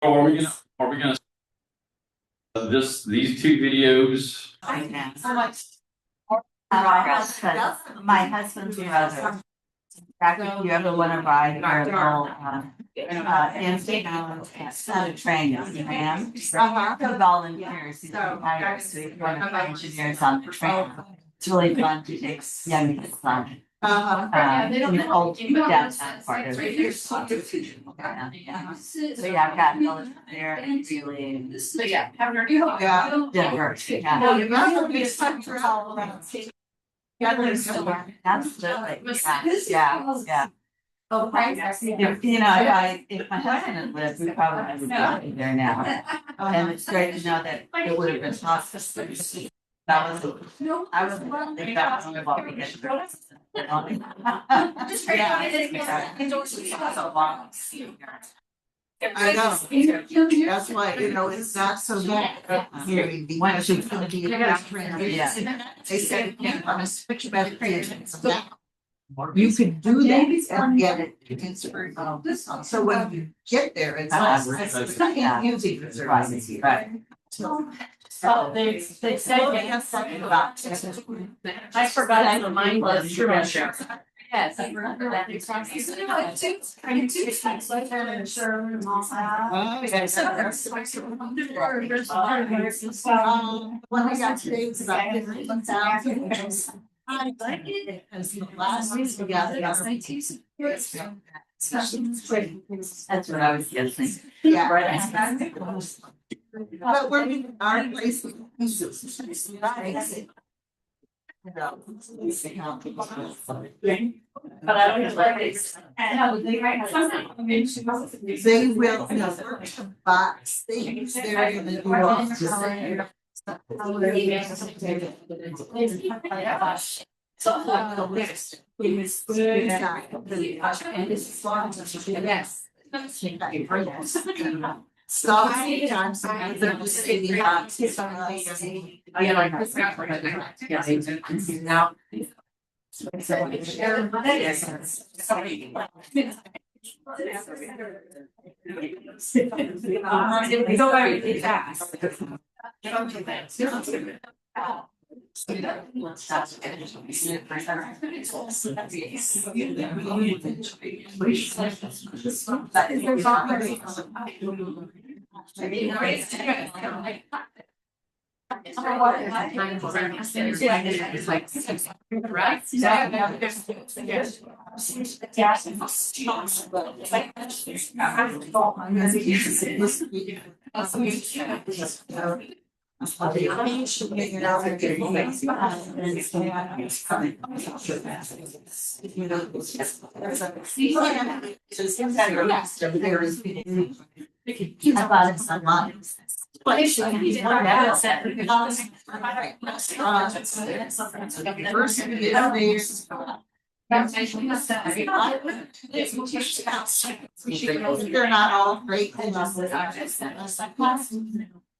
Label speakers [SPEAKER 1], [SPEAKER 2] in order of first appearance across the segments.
[SPEAKER 1] Are we gonna these two videos?
[SPEAKER 2] So much. My husband's brother. If you ever want to ride our little, tram, the volunteers, he's retired, so he's one of the engineers on the tram. It's really fun to take young kids on. In the old downtown part of it. So yeah, I've got those there and really. So yeah, diverse. Absolutely. Yeah. Oh, if, you know, if my husband had lived, we probably would be there now. And it's great to know that it would have been possible. That was, I was, that was what we did.
[SPEAKER 3] I know. That's why, you know, it's not so bad. Because it's gonna be a fast transition. They said, yeah, on a switch back now. You could do that and get it. It's very, so when you get there, it's not music.
[SPEAKER 2] Right.
[SPEAKER 4] Oh, they said something about. I forgot the mind was true. Yes, I remember that.
[SPEAKER 3] When I got today, it's about 51,000. I like it because the last week we got it.
[SPEAKER 2] That's what I was guessing.
[SPEAKER 3] Yeah.
[SPEAKER 2] Right.
[SPEAKER 3] But we're in our place.
[SPEAKER 4] But I don't like it.
[SPEAKER 3] They will, you know, work to box things. They're gonna do all Stop sometimes they're just saying now.
[SPEAKER 4] Go very fast. They're not all great.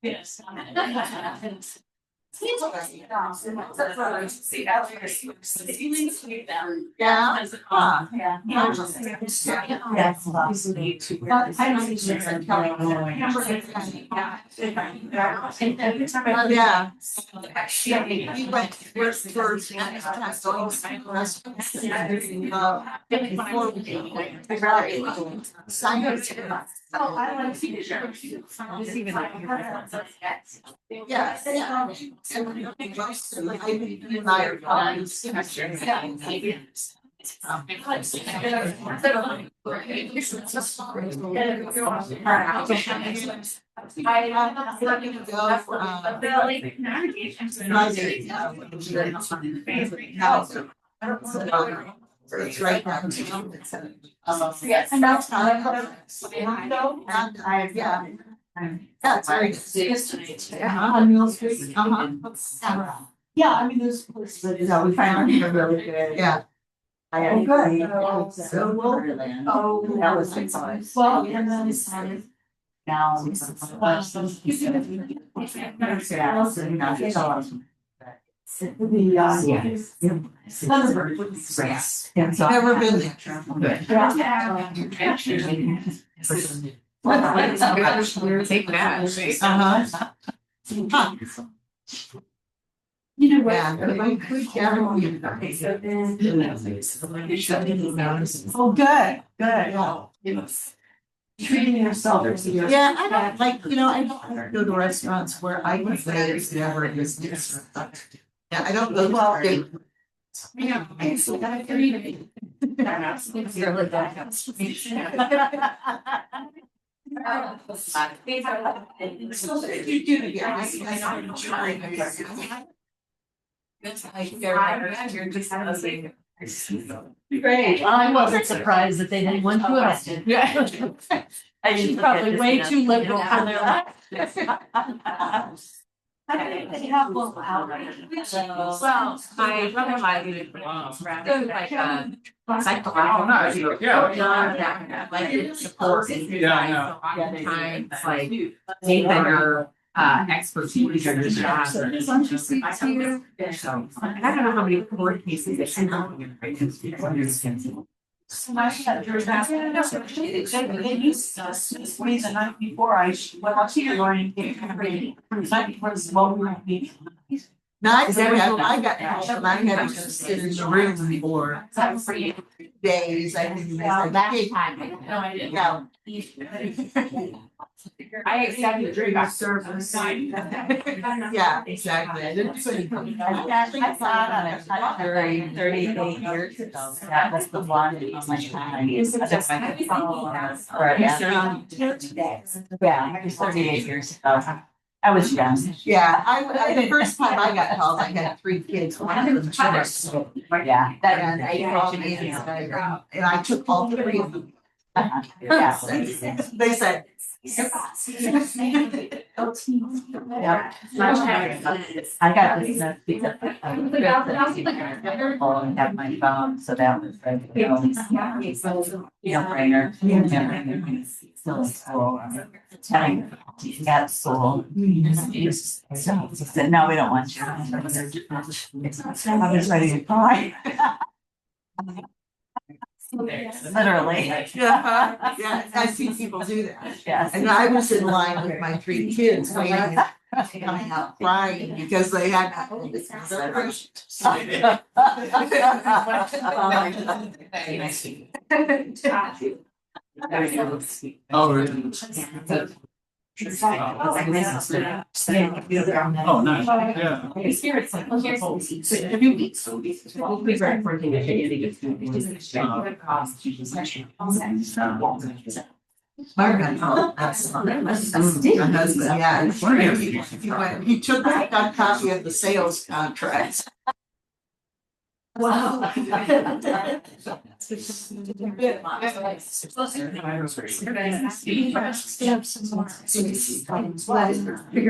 [SPEAKER 4] Yes. Oh, I like to share.
[SPEAKER 3] Yes. It's right now.
[SPEAKER 4] Yes. And that's
[SPEAKER 3] Yeah. That's very good.
[SPEAKER 4] On Mill Street.
[SPEAKER 2] Yeah, I mean, those places, you know, we found them really good.
[SPEAKER 3] Yeah.
[SPEAKER 2] I had so well. Oh, that was six months.
[SPEAKER 4] Well, and then it's started.
[SPEAKER 2] Now.
[SPEAKER 3] Never been there. Take that.
[SPEAKER 4] You know what?
[SPEAKER 3] Yeah, but I could gather you guys. Oh, good, good.
[SPEAKER 4] Treating yourself.
[SPEAKER 3] Yeah, I don't like, I don't go to restaurants where I can say it's never a business. Yeah, I don't go to date.
[SPEAKER 4] Yeah, I still got to read it. Great. I wasn't surprised that they didn't want to arrest you. She's probably way too liberal for their life. They have local outreach.
[SPEAKER 5] Well, my brother might be like psychological.
[SPEAKER 1] Yeah.
[SPEAKER 5] Like it supports.
[SPEAKER 1] Yeah, I know.
[SPEAKER 5] So oftentimes, like they better expertise or just have. So I don't know how many court cases they can help you.
[SPEAKER 4] So my shedder they used us me the night before I went up here going to get ready. The night before this moment might be.
[SPEAKER 3] I got help and I had to sit in the room for days. I think
[SPEAKER 5] Well, that
[SPEAKER 3] they
[SPEAKER 5] time, I had no idea.
[SPEAKER 3] Yeah.
[SPEAKER 5] I accepted drink service.
[SPEAKER 3] Yeah, exactly. I didn't say anything.
[SPEAKER 2] I saw it on a touch jury 38 years ago. That was the one on my time. Yeah, it was 38 years ago. I was young.
[SPEAKER 3] Yeah, the first time I got called, I had 3 kids, one of them church.
[SPEAKER 2] Yeah.
[SPEAKER 3] And they called me and I took all 3 of them.
[SPEAKER 2] Yeah.
[SPEAKER 3] They said.
[SPEAKER 2] Yeah. I got this because and have my phone, so that was like, brainer. Still in school. Telling you got school. So he said, no, we don't want you. I was ready to cry. Literally.
[SPEAKER 3] Yeah, I see people do that.
[SPEAKER 2] Yes.
[SPEAKER 3] And I was in line with my 3 kids waiting, coming out crying because they had.
[SPEAKER 1] Oh, really? Oh, nice, yeah.
[SPEAKER 5] Every week, so we'll be back for
[SPEAKER 3] My husband, yeah. He took that copy of the sales contract.
[SPEAKER 4] Wow. Figure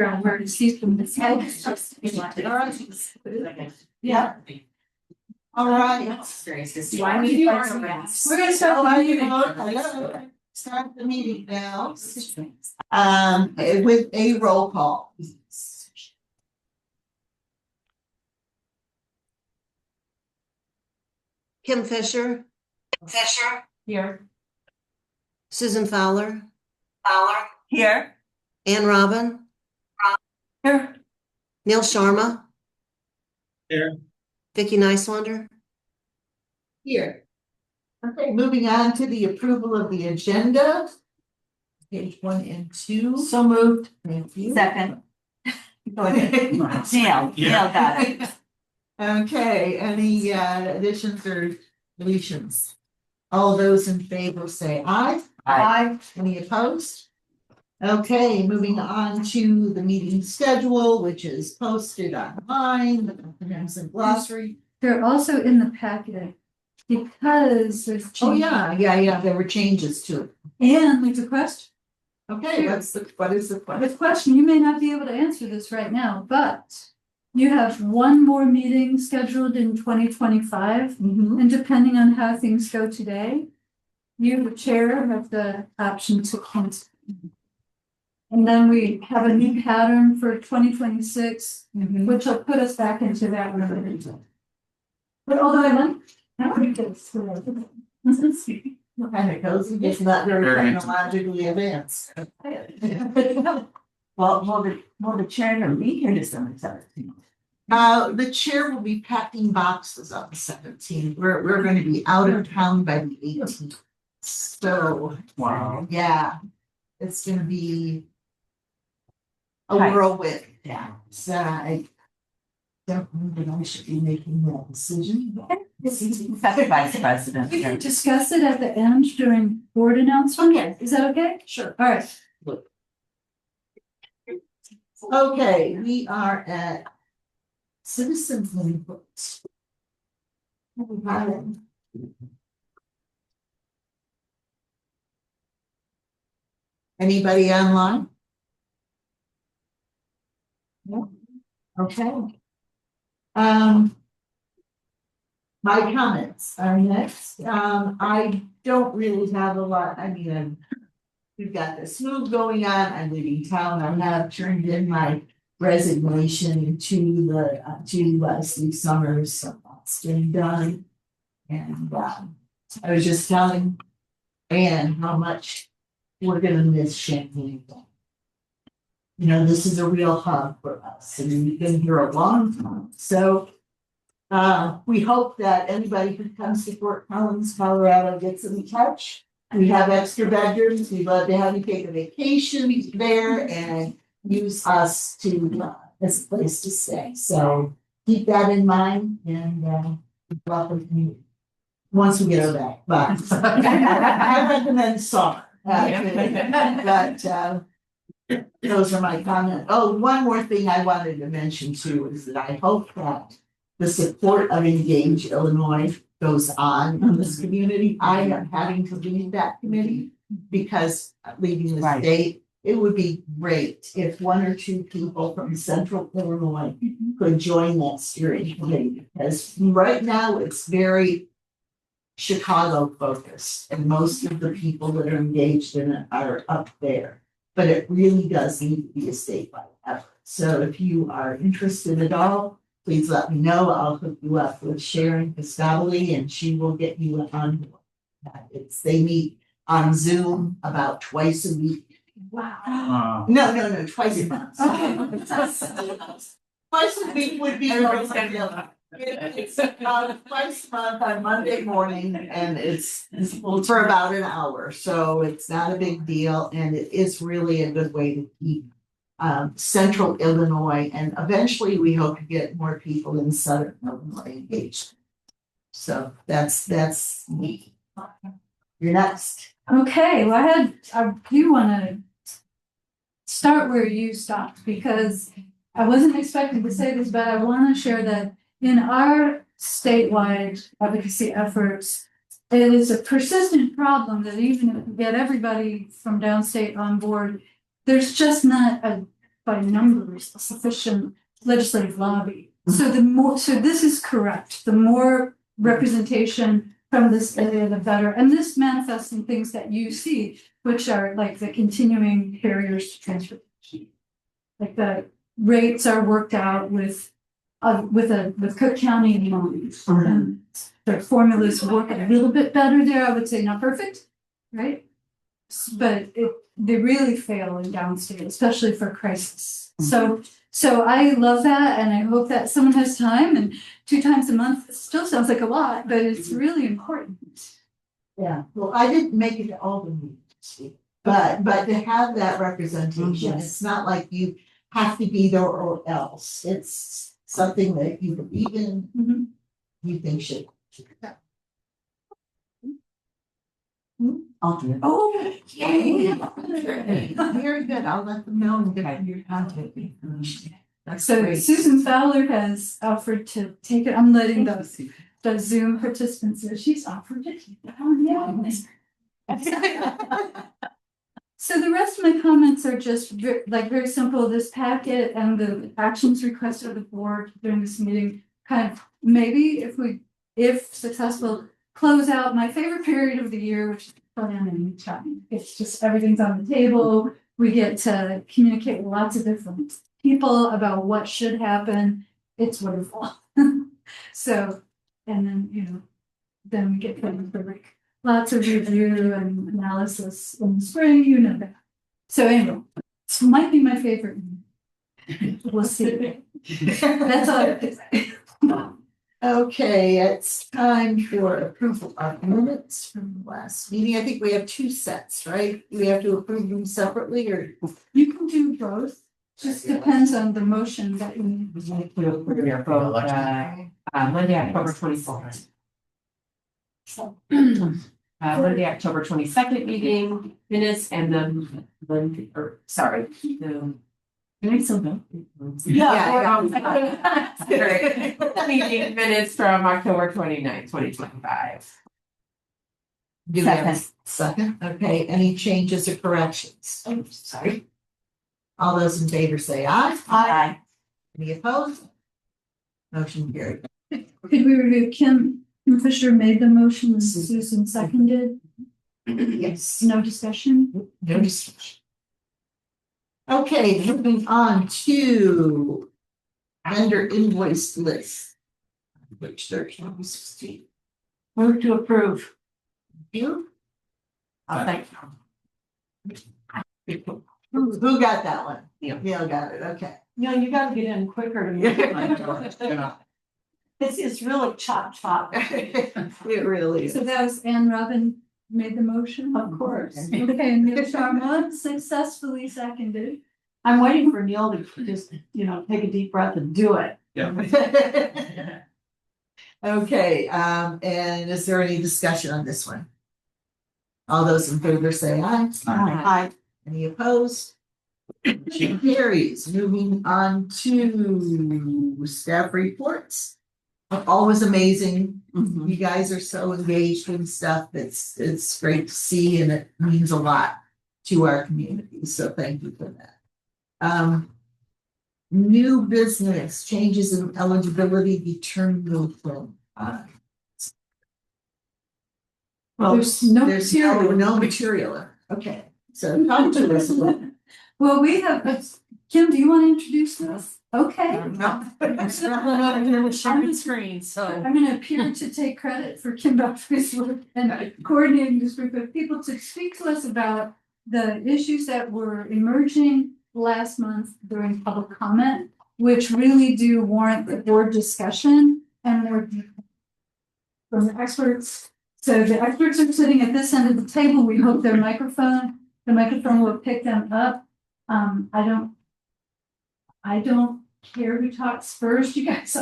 [SPEAKER 4] out where to see them. Yeah.
[SPEAKER 3] All right.
[SPEAKER 5] Do I need you or
[SPEAKER 3] We're gonna start the meeting now. With a roll call.
[SPEAKER 6] Kim Fisher,
[SPEAKER 4] Here.
[SPEAKER 6] Susan Fowler,
[SPEAKER 2] Here.
[SPEAKER 6] Ann Robin,
[SPEAKER 4] Here.
[SPEAKER 6] Neil Sharma.
[SPEAKER 1] Here.
[SPEAKER 6] Vicky Nicewander.
[SPEAKER 3] Here. Okay, moving on to the approval of the agenda. Page 1 and 2.
[SPEAKER 4] So moved.
[SPEAKER 3] Thank you.
[SPEAKER 2] Second. Go ahead. Neil got it.
[SPEAKER 3] Okay, any additions or deletions? All those in favor say aye.
[SPEAKER 2] Aye.
[SPEAKER 3] Any opposed? Okay, moving on to the meeting schedule, which is posted online, the comprehensive glossary.
[SPEAKER 7] They're also in the packet because there's.
[SPEAKER 3] Oh, yeah, there were changes to it.
[SPEAKER 7] And there's a question.
[SPEAKER 3] Okay, what is the
[SPEAKER 7] The
[SPEAKER 3] question?
[SPEAKER 7] question, you may not be able to answer this right now, but you have one more meeting scheduled in 2025.
[SPEAKER 3] Mhm.
[SPEAKER 7] And depending on how things go today, you, the chair, have the option to cancel. And then we have a new pattern for 2026, which will put us back into that one. But although I like, I want to get this.
[SPEAKER 3] kind of cozy, it's not very
[SPEAKER 1] Very.
[SPEAKER 3] technologically advanced.
[SPEAKER 2] Well, will the chair be here December 17th?
[SPEAKER 3] The chair will be packing boxes on the 17th. We're going to be out of town by the 18th. So,
[SPEAKER 1] Wow.
[SPEAKER 3] yeah, it's going to be a
[SPEAKER 2] Right.
[SPEAKER 3] whirlwind.
[SPEAKER 2] Yeah.
[SPEAKER 3] So I don't know that I should be making that decision.
[SPEAKER 2] That's Vice President.
[SPEAKER 7] We can discuss it at the end during board announcement.
[SPEAKER 3] Okay.
[SPEAKER 7] Is that okay? Sure. All right.
[SPEAKER 3] Okay, we are at citizens input. Anybody online? No? Okay. My comments are next. I don't really have a lot, I mean, we've got this move going on, I'm leaving town, I have turned in my resignation to Steve Summers, so that's getting done. And, I was just telling Anne how much we're gonna miss Champaign. You know, this is a real hub for us, and we've been here a long time, so. We hope that anybody who comes to Fort Collins, Colorado gets in touch. We have extra bedrooms, we'd love to have you take a vacation there and use us to, as a place to stay, so. Keep that in mind and, welcome you. Once we get her back, but I recommend summer. But, those are my comments. Oh, one more thing I wanted to mention too is that I hope that the support of Engage Illinois goes on in this community. I am having to leave that committee because leaving the
[SPEAKER 2] Right.
[SPEAKER 3] state, it would be great if one or two people from Central Illinois could join that steering committee. Because right now it's very Chicago focused and most of the people that are engaged in it are up there. But it really does need to be a statewide effort. So if you are interested at all, please let me know. I'll hook you up with Sharon Piscatelli and she will get you on board. They meet on Zoom about twice a week.
[SPEAKER 7] Wow.
[SPEAKER 3] No, twice a month.
[SPEAKER 7] Okay.
[SPEAKER 3] Twice a week would be.
[SPEAKER 5] Everybody's got to
[SPEAKER 3] It's twice a month on Monday morning and it's for about an hour. So it's not a big deal and it is really a good way to keep Central Illinois, and eventually we hope to get more people in Southern Illinois engaged. So that's me. You're next.
[SPEAKER 7] Okay, well, I do wanna start where you stopped because I wasn't expecting to say this, but I wanna share that in our statewide advocacy efforts, it is a persistent problem that even if we get everybody from downstate on board, there's just not by numbers, a sufficient legislative lobby. So so this is correct. The more representation from this area, the better. And this manifests in things that you see, which are like the continuing barriers to transportation. Like the rates are worked out with Cook County and Long. And the formulas work a little bit better there. I would say not perfect, right? But they really fail in downstate, especially for crisis. So I love that, and I hope that someone has time. And 2 times a month still sounds like a lot, but it's really important.
[SPEAKER 3] Yeah, well, I didn't make it to all the meetings, but to have that representation, it's not like you have to be there or else. It's something that you believe in, you think should.
[SPEAKER 2] I'll do it.
[SPEAKER 3] Oh, yay. Very good. I'll let them know and get your contact information. That's
[SPEAKER 7] So
[SPEAKER 3] great.
[SPEAKER 7] Susan Fowler has offered to take it. I'm letting the Zoom participants know she's offered to take it on. Yeah. So the rest of my comments are just very simple. This packet and the actions requested of the board during this meeting kind of maybe if successful, close out my favorite period of the year, which is planning time. It's just everything's on the table. We get to communicate with lots of different people about what should happen. It's wonderful. So, and then, then we get ready for lots of review and analysis in the spring, you know that. So anyway, this might be my favorite. We'll see. That's all I have to say.
[SPEAKER 3] Okay, it's time for approval of minutes from the last meeting. I think we have two sets, right? We have to approve them separately or?
[SPEAKER 7] You can do both, just depends on the motion that you need.
[SPEAKER 5] We're both, Monday, October 24th. Monday, October 22nd meeting minutes and the Monday, or sorry, the. Can I still go?
[SPEAKER 3] Yeah.
[SPEAKER 5] The meeting minutes from October 29th, 2025.
[SPEAKER 3] Do we have a second? Okay, any changes or corrections? Oh, sorry. All those in favor say aye.
[SPEAKER 2] Aye.
[SPEAKER 3] Any opposed? Motion carried.
[SPEAKER 7] Could we review Kim Fisher made the motion and Susan seconded?
[SPEAKER 3] Yes.
[SPEAKER 7] No discussion?
[SPEAKER 3] No discussion. Okay, moving on to vendor invoice list. Which there can be 16.
[SPEAKER 2] Move to approve.
[SPEAKER 3] You?
[SPEAKER 2] I'll thank
[SPEAKER 3] Who got that one?
[SPEAKER 2] Neil.
[SPEAKER 3] Neil got it, okay.
[SPEAKER 2] you. You gotta get in quicker to me.
[SPEAKER 1] Yeah.
[SPEAKER 2] This is really chop chop.
[SPEAKER 3] It really is.
[SPEAKER 7] So that was Ann Robin made the motion?
[SPEAKER 2] Of course.
[SPEAKER 7] Okay, and Neil Sharma successfully seconded.
[SPEAKER 2] I'm waiting for Neil to just, take a deep breath and do it.
[SPEAKER 1] Yeah.
[SPEAKER 3] Okay, and is there any discussion on this one? All those in favor say aye.
[SPEAKER 2] Aye.
[SPEAKER 3] Any opposed? Motion carries. Moving on to staff reports. Always amazing.
[SPEAKER 2] Mhm.
[SPEAKER 3] You guys are so engaged in stuff. It's great to see and it means a lot to our community. So thank you for that. New business, changes in eligibility determination. Well,
[SPEAKER 7] There's no
[SPEAKER 3] there's
[SPEAKER 7] material.
[SPEAKER 3] no material. Okay, so talk to us about.
[SPEAKER 7] Well, we have, Kim, do you want to introduce this? Okay.
[SPEAKER 2] Sharing screen, so.
[SPEAKER 7] I'm gonna appear to take credit for Kim Doctor's work and coordinating this group of people to speak to us about the issues that were emerging last month during public comment, which really do warrant the board discussion and more detail from the experts. So the experts are sitting at this end of the table. We hope the microphone will pick them up. I don't care who talks first. You guys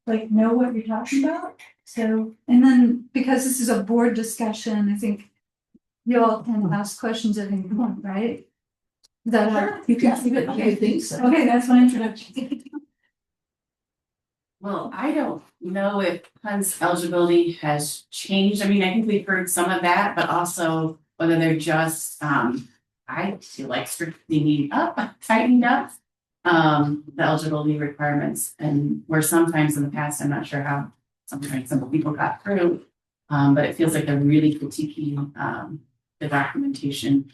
[SPEAKER 7] know what you're talking about. So, and then because this is a board discussion, I think you all can ask questions at any point, right? Is that how you can see it?
[SPEAKER 3] I think so.
[SPEAKER 7] Okay, that's my introduction.
[SPEAKER 5] Well, I don't know if funds eligibility has changed. I mean, I think we've heard some of that, but also whether they're just, I feel like strictly tightening up the eligibility requirements, and where sometimes in the past, I'm not sure how sometimes some people got through. But it feels like they're really critiquing the documentation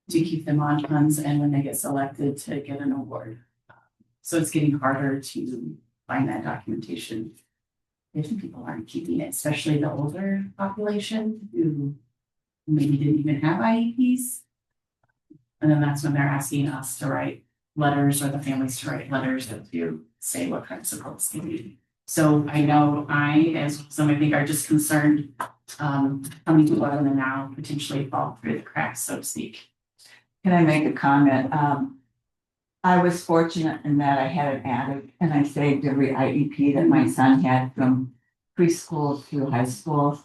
[SPEAKER 5] to keep them on funds and when they get selected to get an award. So it's getting harder to find that documentation if people aren't keeping it, especially the older population who maybe didn't even have IEPs. And then that's when they're asking us to write letters or the families to write letters that do say what kind of supports they need. So I know as some I think are just concerned how many people are going to now potentially fall through the cracks, so to speak.
[SPEAKER 2] Can I make a comment? I was fortunate in that I had an attic and I saved every IEP that my son had from preschool through high school.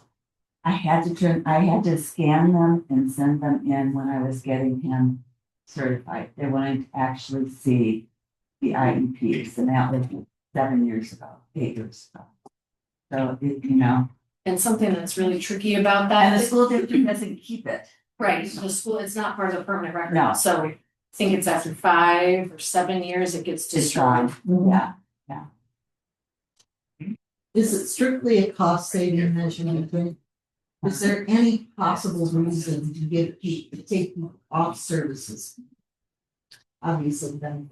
[SPEAKER 2] I had to scan them and send them in when I was getting him certified. They wanted to actually see the IEPs, and that was 8 years ago. So,
[SPEAKER 4] And something that's really tricky about
[SPEAKER 2] and
[SPEAKER 4] that,
[SPEAKER 2] the school district doesn't keep it.
[SPEAKER 4] right, the school, it's not part of the permanent record.
[SPEAKER 2] No.
[SPEAKER 4] So I think it's after 5 or 7 years, it gets destroyed.
[SPEAKER 2] Yeah.
[SPEAKER 3] Is it strictly a cost saving measure? Is there any possible reason to get people to take off services? Obviously, then.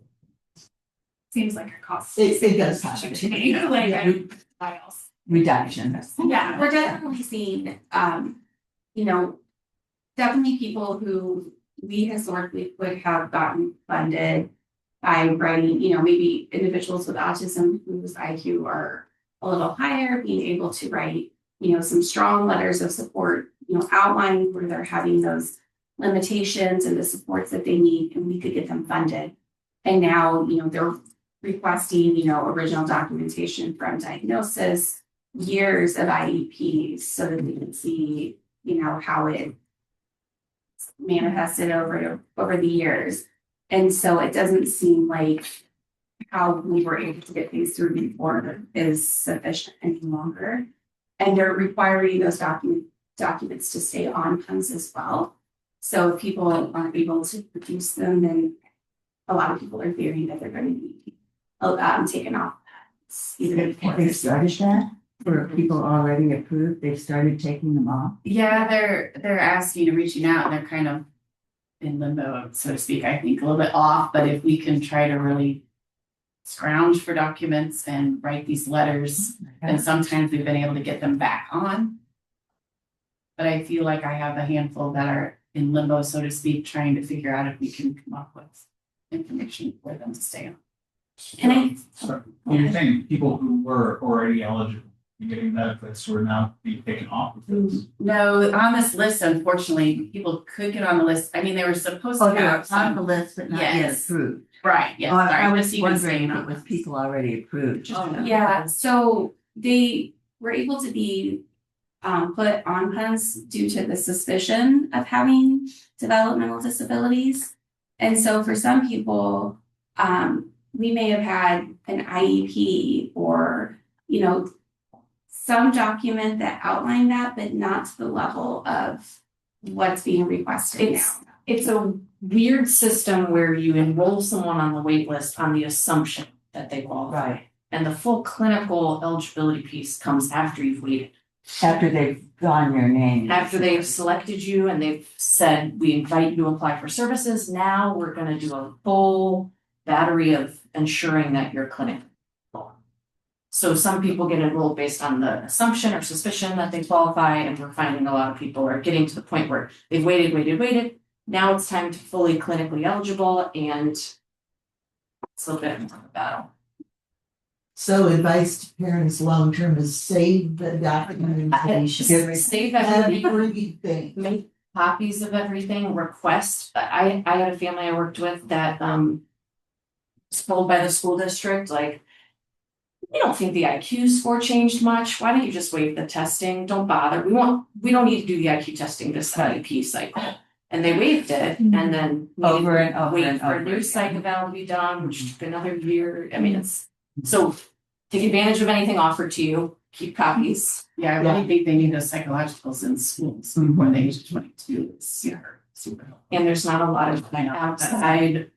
[SPEAKER 8] Seems like a cost.
[SPEAKER 3] It does happen.
[SPEAKER 8] Like, files.
[SPEAKER 2] Reduction.
[SPEAKER 8] Yeah, we're definitely seeing,
[SPEAKER 5] you know, definitely people who we historically would have gotten funded by writing, you know, maybe individuals with autism whose IQ are a little higher, being able to write, you know, some strong letters of support, you know, outlining where they're having those limitations and the supports that they need, and we could get them funded. And now, you know, they're requesting, you know, original documentation from diagnosis, years of IEPs, so that we can see, you know, how it manifested over the years. And so it doesn't seem like how we were able to get things through before is sufficient any longer. And they're requiring those documents to stay on PUNS as well. So if people aren't able to produce them, then a lot of people are fearing that they're going to be taken off.
[SPEAKER 2] Have they started that for people already approved? They've started taking them off?
[SPEAKER 5] Yeah, they're asking and reaching out, and they're kind of in limbo, so to speak, I think a little bit off, but if we can try to really scrounge for documents and write these letters, then sometimes we've been able to get them back on. But I feel like I have a handful that are in limbo, so to speak, trying to figure out if we can come up with information for them to stay on. And
[SPEAKER 1] So, do you think people who were already eligible to getting benefits were now being taken off of this?
[SPEAKER 5] No, on this list, unfortunately, people could get on the list. I mean, they were supposed to have
[SPEAKER 2] On the
[SPEAKER 5] some,
[SPEAKER 2] list, but not yet
[SPEAKER 5] Yes.
[SPEAKER 2] approved.
[SPEAKER 5] right, yes,
[SPEAKER 2] Oh,
[SPEAKER 5] sorry,
[SPEAKER 2] I was
[SPEAKER 5] just even
[SPEAKER 2] wondering
[SPEAKER 5] saying
[SPEAKER 2] if it
[SPEAKER 5] on
[SPEAKER 2] was
[SPEAKER 5] this.
[SPEAKER 2] people already approved.
[SPEAKER 5] Yeah, so they were able to be put on PUNS due to the suspicion of having developmental disabilities. And so for some people, we may have had an IEP or, you know, some document that outlined that, but not to the level of what's being requested now.
[SPEAKER 4] It's a weird system where you enroll someone on the wait list on the assumption that they qualify.
[SPEAKER 2] Right.
[SPEAKER 4] And the full clinical eligibility piece comes after you've waited.
[SPEAKER 2] After they've gone your name.
[SPEAKER 4] After they've selected you and they've said, we invite you to apply for services, now we're gonna do a full battery of ensuring that you're clinical. So some people get enrolled based on the assumption or suspicion that they qualify, and we're finding a lot of people are getting to the point where they've waited. Now it's time to fully clinically eligible, and it's a little bit more of a battle.
[SPEAKER 3] So advice to parents long-term is save the documentation.
[SPEAKER 4] Save everything,
[SPEAKER 3] Everything.
[SPEAKER 4] make copies of everything, request. I had a family I worked with that was told by the school district, like, we don't think the IQ score changed much. Why don't you just waive the testing? Don't bother. We don't need to do the IQ testing this IEP cycle. And they waived it, and then
[SPEAKER 2] Over and over
[SPEAKER 4] wait
[SPEAKER 2] and
[SPEAKER 4] for a
[SPEAKER 2] over
[SPEAKER 4] new
[SPEAKER 2] again.
[SPEAKER 4] cycle eval to be done, which took another year. I mean, it's so take advantage of anything offered to you. Keep copies.
[SPEAKER 5] Yeah, I really think they need those psychologicals in schools before the age of 22. It's super helpful.
[SPEAKER 4] And there's not a lot of
[SPEAKER 5] I know.
[SPEAKER 4] outside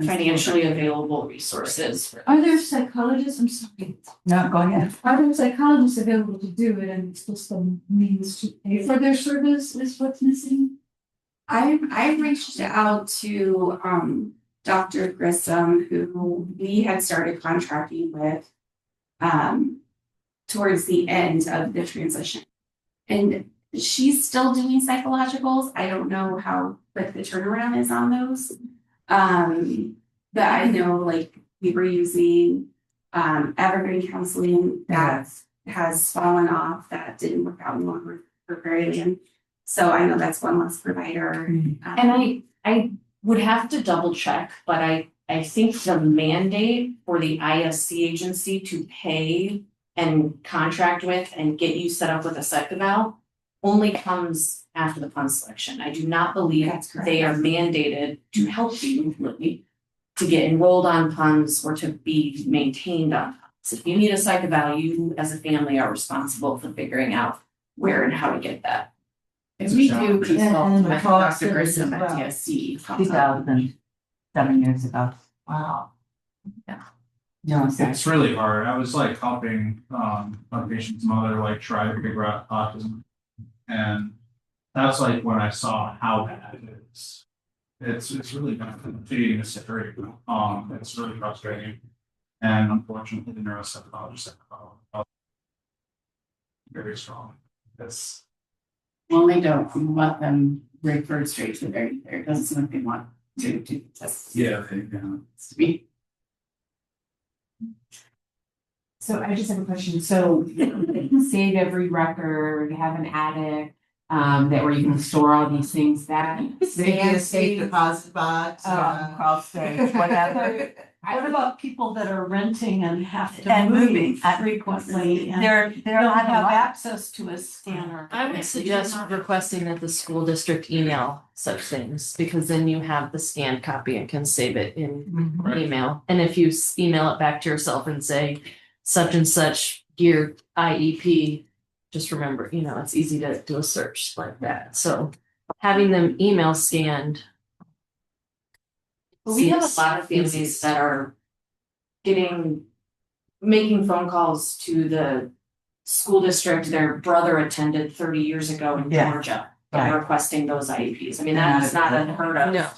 [SPEAKER 4] financially available resources.
[SPEAKER 7] Are there psychologists, I'm sorry,
[SPEAKER 2] No, go ahead.
[SPEAKER 7] are there psychologists available to do it and it's just the means to pay for their service is what's missing?
[SPEAKER 5] I reached out to Dr. Grissom, who we had started contracting with towards the end of the transition. And she's still doing psychologicals. I don't know how quick the turnaround is on those. But I know like we were using evergreen counseling that has fallen off, that didn't work out anymore for Prairie. So I know that's one less provider.
[SPEAKER 4] And I would have to double check, but I think the mandate for the ISC agency to pay and contract with and get you set up with a psych eval only comes after the PUN selection. I do not believe
[SPEAKER 5] That's correct.
[SPEAKER 4] they are mandated to help you really to get enrolled on PUNs or to be maintained on PUNs. If you need a psych eval, you as a family are responsible for figuring out where and how to get that.
[SPEAKER 5] And we do consult
[SPEAKER 3] And the
[SPEAKER 5] with
[SPEAKER 3] cost
[SPEAKER 5] Dr.
[SPEAKER 3] of it as
[SPEAKER 5] Grissom at
[SPEAKER 3] well.
[SPEAKER 5] DSC.
[SPEAKER 2] 2007 years ago.
[SPEAKER 3] Wow.
[SPEAKER 2] No, I'm sorry.
[SPEAKER 1] It's really hard. I was like helping a patient's mother like try to figure out autism. And that's like when I saw how bad it is. It's really bad feeding the severity. It's really frustrating. And unfortunately the neuropsychologist are very strong. It's
[SPEAKER 5] Well, they don't let them refer straight to there either. It doesn't seem like they want to do tests.
[SPEAKER 1] Yeah.
[SPEAKER 5] To me.
[SPEAKER 9] So I just have a question. So save every record, have an attic, that where you can store all these things that.
[SPEAKER 3] Maybe a safe deposit box.
[SPEAKER 2] crawl space, whatever.
[SPEAKER 7] What about people that are renting and have to
[SPEAKER 2] And
[SPEAKER 7] move
[SPEAKER 2] moving
[SPEAKER 7] frequently and
[SPEAKER 2] There
[SPEAKER 7] don't
[SPEAKER 2] are
[SPEAKER 7] have access to a scanner?
[SPEAKER 10] I would suggest requesting that the school district email such things, because then you have the scanned copy and can save it in
[SPEAKER 1] Right.
[SPEAKER 10] email. And if you email it back to yourself and say such and such gear IEP, just remember, it's easy to do a search like that. So having them email scanned.
[SPEAKER 4] But we have a lot of families that are making phone calls to the school district their brother attended 30 years ago in
[SPEAKER 2] Yeah.
[SPEAKER 4] Georgia. And
[SPEAKER 2] Right.
[SPEAKER 4] requesting those IEPs. I mean, that is not unheard of.
[SPEAKER 10] No.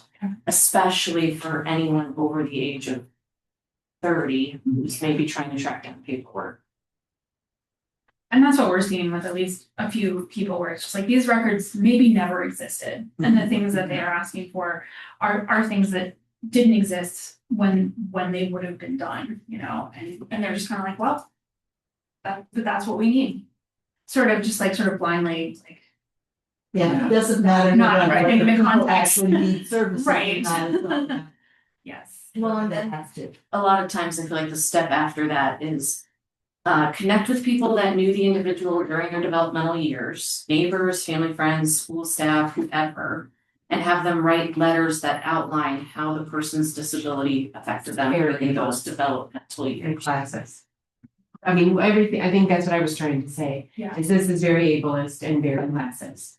[SPEAKER 4] Especially for anyone over the age of 30 who's maybe trying to track down paperwork.
[SPEAKER 8] And that's what we're seeing with at least a few people where it's just like these records maybe never existed. And the things that they are asking for are things that didn't exist when they would have been done, and they're just kind of like, well, that's what we need. Sort of blindly, like,
[SPEAKER 3] Yeah, it doesn't matter.
[SPEAKER 8] Not
[SPEAKER 3] whether
[SPEAKER 8] in the
[SPEAKER 3] people
[SPEAKER 8] context.
[SPEAKER 3] Actually need services. or
[SPEAKER 8] Right.
[SPEAKER 3] not.
[SPEAKER 8] yes.
[SPEAKER 4] Well, and
[SPEAKER 2] That
[SPEAKER 4] then
[SPEAKER 2] has to.
[SPEAKER 4] a lot of times I feel like the step after that is connect with people that knew the individual during their developmental years, neighbors, family, friends, school staff, whoever, and have them write letters that outline how the person's disability affected them during those developmental
[SPEAKER 9] In
[SPEAKER 4] years.
[SPEAKER 9] classes. I mean, everything, I think that's what I was trying to say,
[SPEAKER 8] Yeah.
[SPEAKER 9] is this is very ableist and very classes.